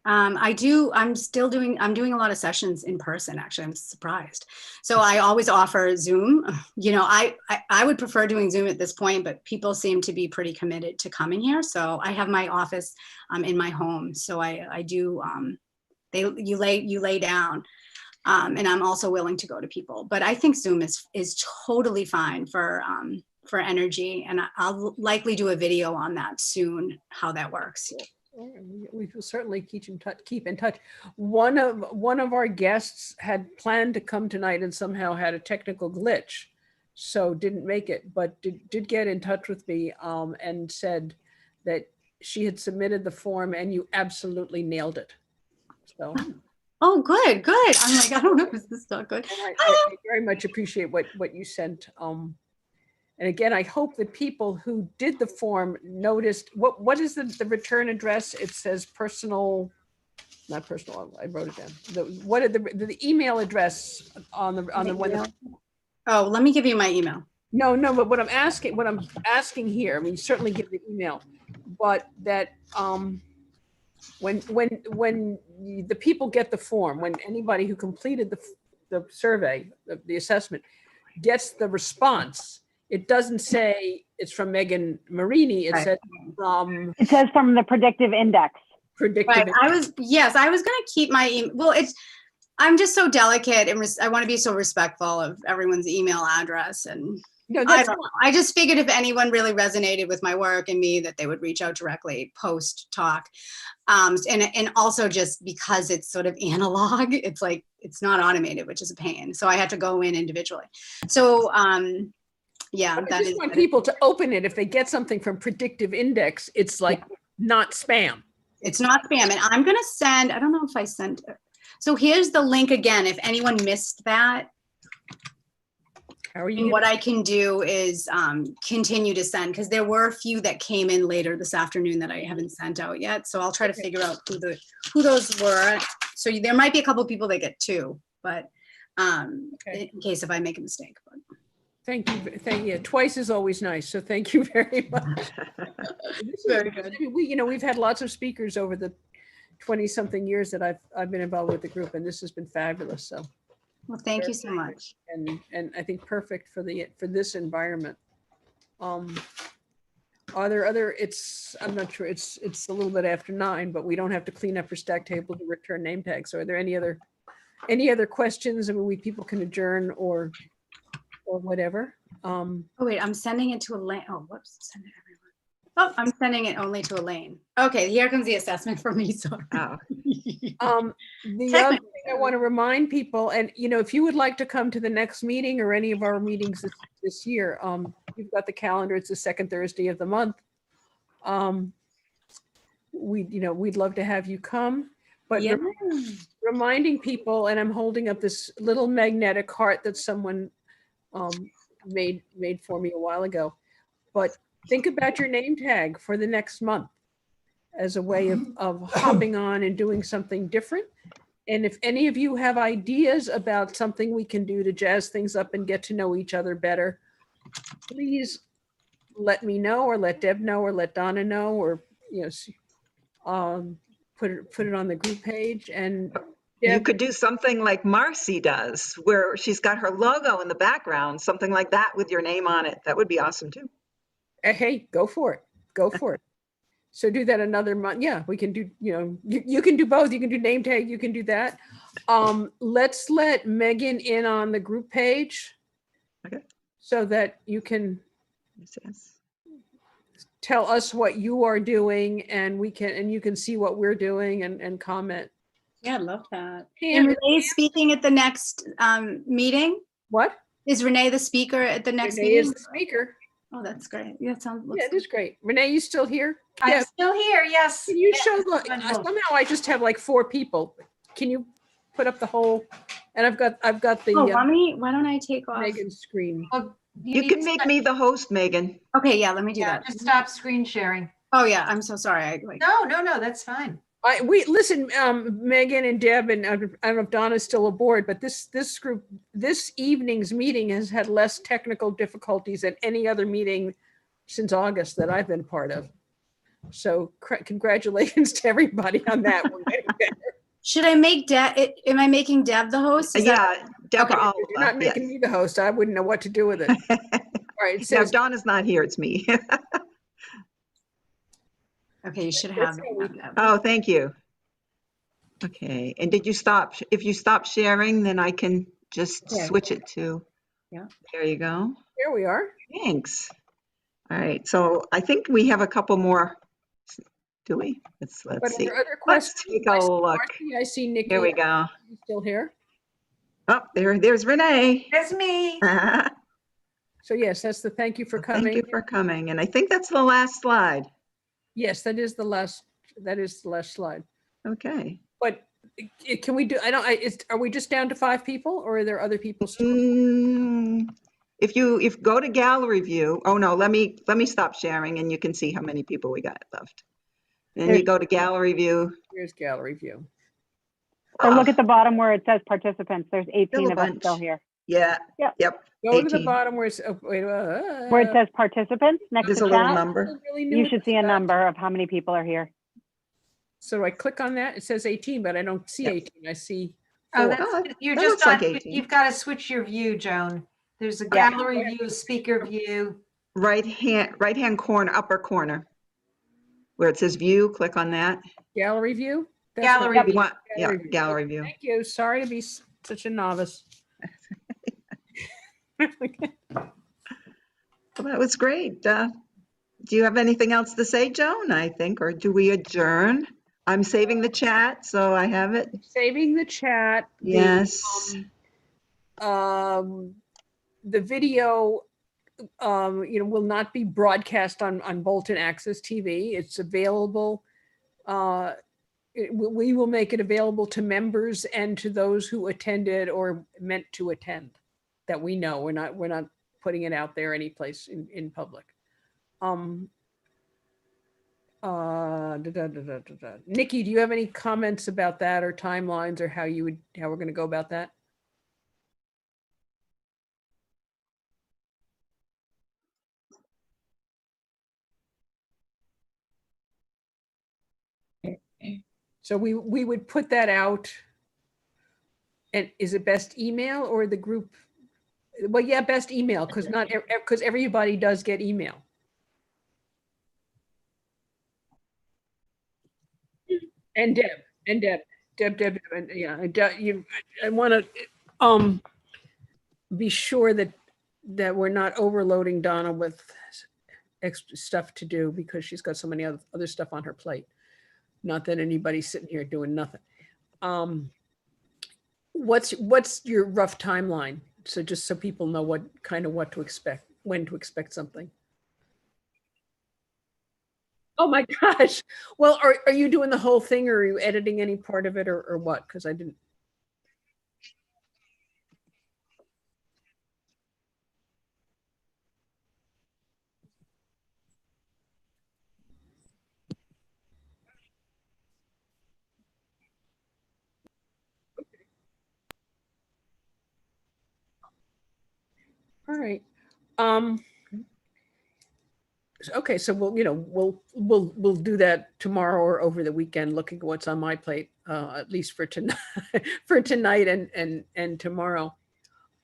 I'm doing a lot of sessions in person, actually. I'm surprised. So I always offer Zoom. You know, I would prefer doing Zoom at this point, but people seem to be pretty committed to coming here. So I have my office in my home. So I do, you lay down. And I'm also willing to go to people, but I think Zoom is totally fine for energy. And I'll likely do a video on that soon, how that works. We will certainly keep in touch. One of our guests had planned to come tonight and somehow had a technical glitch, so didn't make it, but did get in touch with me and said that she had submitted the form and you absolutely nailed it. So. Oh, good. I'm like, I don't know, is this not good? I very much appreciate what you sent. And again, I hope that people who did the form noticed, what is the return address? It says personal, not personal, I wrote it down. What are the email address on the one? Oh, let me give you my email. No, but what I'm asking here, I mean, certainly give the email, but that when the people get the form, when anybody who completed the survey, the assessment, gets the response, it doesn't say it's from Megan Marini. It says from. It says from the predictive index. Predictive. Right. I was going to keep my email. Well, I'm just so delicate and I want to be so respectful of everyone's email address. And No, I that's don't know. I just figured if anyone really resonated with my work and me, that they would reach out directly post talk. And also just because it's sort of analog, it's like, it's not automated, which is a pain. So I had to go in individually. So yeah, But I just want people to open it. If they get something from Predictive Index, it's like not spam. It's not spam. And I'm going to send, I don't know if I sent, so here's the link again. If anyone missed that, how are you? And what I can do is continue to send, because there were a few that came in later this afternoon that I haven't sent out yet. So I'll try to figure out who those were. So there might be a couple of people that get two, but in case if I make a mistake. But. Thank you. Thank you. Twice is always nice. So thank you very much. Very good. We've had lots of speakers over the 20-something years that I've been involved with the group, and this has been fabulous. So, well, thank you so much. And I think perfect for this environment. Are there other? I'm not sure. It's a little bit after 9, but we don't have to clean up for stack tables and return name tags. So, are there any other questions? I mean, people can adjourn or whatever. Oh wait, I'm sending it to Elaine. Oh, whoops, send it everyone. Oh, I'm sending it only to Elaine. Okay, here comes the assessment from me. Sorry. The other thing I want to remind people, and if you would like to come to the next meeting or any of our meetings this year, we've got the calendar. It's the second Thursday of the month. We'd love to have you come, but reminding people, and I'm holding up this little magnetic heart that someone made for me a while ago, but think about your name tag for the next month as a way of hopping on and doing something different. And if any of you have ideas about something we can do to jazz things up and get to know each other better, please let me know, or let Deb know, or let Donna know, or put it on the group page. And you could do something like Marcy does, where she's got her logo in the background, something like that with your name on it. That would be awesome too. Hey, go for it. Go for it. So do that another month. Yeah, we can do, you can do both. You can do name tag, you can do that. Let's let Megan in on the group page. Okay. So that you can tell us what you are doing, and you can see what we're doing and comment. Yeah, I love that. And Renee's speaking at the next meeting. What? Is Renee the speaker at the next Renee meeting? is the speaker. Oh, that's great. Yeah, it is great. Renee, you still here? I'm still here. Yes. Can you show somehow I just have like 4 people. Can you put up the whole? And I've got the. Oh, why don't I take off Megan's screen? You can make me the host, Megan. Okay, yeah, let me do that. Just stop screen sharing. Oh yeah, I'm so sorry. No, that's fine. We listen, Megan and Deb, and I don't know if Donna's still aboard, but this group, this evening's meeting has had less technical difficulties than any other meeting since August that I've been part of. So congratulations to everybody on that. We're getting better. Should I make Deb? Am I making Deb the host? Deb. Okay. You're not making me the host. I wouldn't know what to do with it. All right. Now Donna's not here. It's me. Okay, you should have. Oh, thank you. Okay, and did you stop? If you stop sharing, then I can just switch it to. Yeah. There you go. Here we are. Thanks. All right, so I think we have a couple more. Do we? Let's see. Other questions? Let's take a look. I see Nikki. Here we go. Still here? Oh, there's Renee. That's me. So yes, that's the thank you for coming. Thank you for coming, and I think that's the last slide. Yes, that is the last slide. Okay. But can we do, are we just down to 5 people, or are there other people still? If you go to gallery view, oh no, let me stop sharing and you can see how many people we got left. Then you go to gallery view. Here's gallery view. Or look at the bottom where it says participants. There's 18 of us still here. Yeah. Yep. Go 18. to the bottom where it's where it says participants next There's to a little chat. number. You should see a number of how many people are here. So I click on that. It says 18, but I don't see 18. I see 4. You're that just looks like on. 18. You've got to switch your view, Joan. There's a gallery view, speaker view. Right hand corner, upper corner, where it says view. Click on that. Gallery view. That's Gallery what- view. Yeah, gallery view. Thank you. Sorry to be such a novice. Well, that was great. Do you have anything else to say, Joan, I think, or do we adjourn? I'm saving the chat, so I have it. Saving the chat. Yes. The video, will not be broadcast on Bolton Access TV. It's available. We will make it available to members and to those who attended or meant to attend that we know. We're not putting it out there anyplace in public. Nikki, do you have any comments about that or timelines or how we're going to go about that? So we would put that out. And is it best email or the group? Well, yeah, best email, because everybody does get email. And Deb, and yeah, I want to be sure that we're not overloading Donna with extra stuff to do because she's got so many other stuff on her plate. Not that anybody's sitting here doing nothing. What's your rough timeline? So just so people know what to expect, when to expect something. Oh my gosh. Well, are you doing the whole thing or are you editing any part of it or what? Because I didn't. All right. Okay, so we'll do that tomorrow or over the weekend, looking at what's on my plate, at least for tonight, and tomorrow.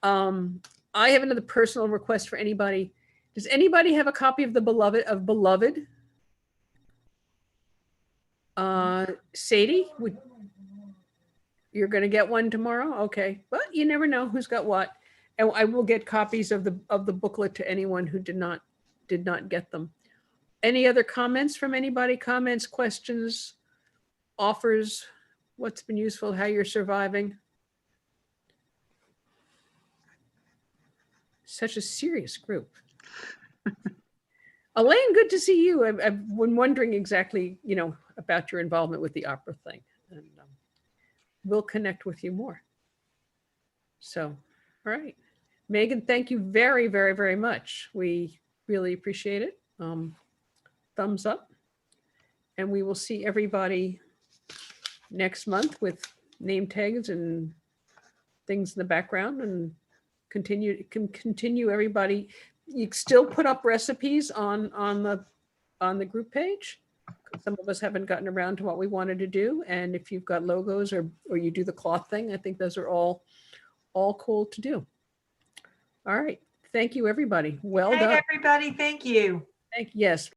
I have another personal request for anybody. Does anybody have a copy of Beloved? Sadie, you're going to get one tomorrow? Okay, but you never know who's got what. And I will get copies of the booklet to anyone who did not get them. Any other comments from anybody? Comments, questions, offers? What's been useful? How you're surviving? Such a serious group. Elaine, good to see you. I've been wondering exactly, about your involvement with the opera thing, and we'll connect with you more. So, all right. Megan, thank you very, very, very much. We really appreciate it. Thumbs up. And we will see everybody next month with name tags and things in the background and continue everybody. You still put up recipes on the group page. Some of us haven't gotten around to what we wanted to do. And if you've got logos or you do the cloth thing, I think those are all cool to do. All right. Thank you, everybody. Well done. Everybody. Thank you. Yes.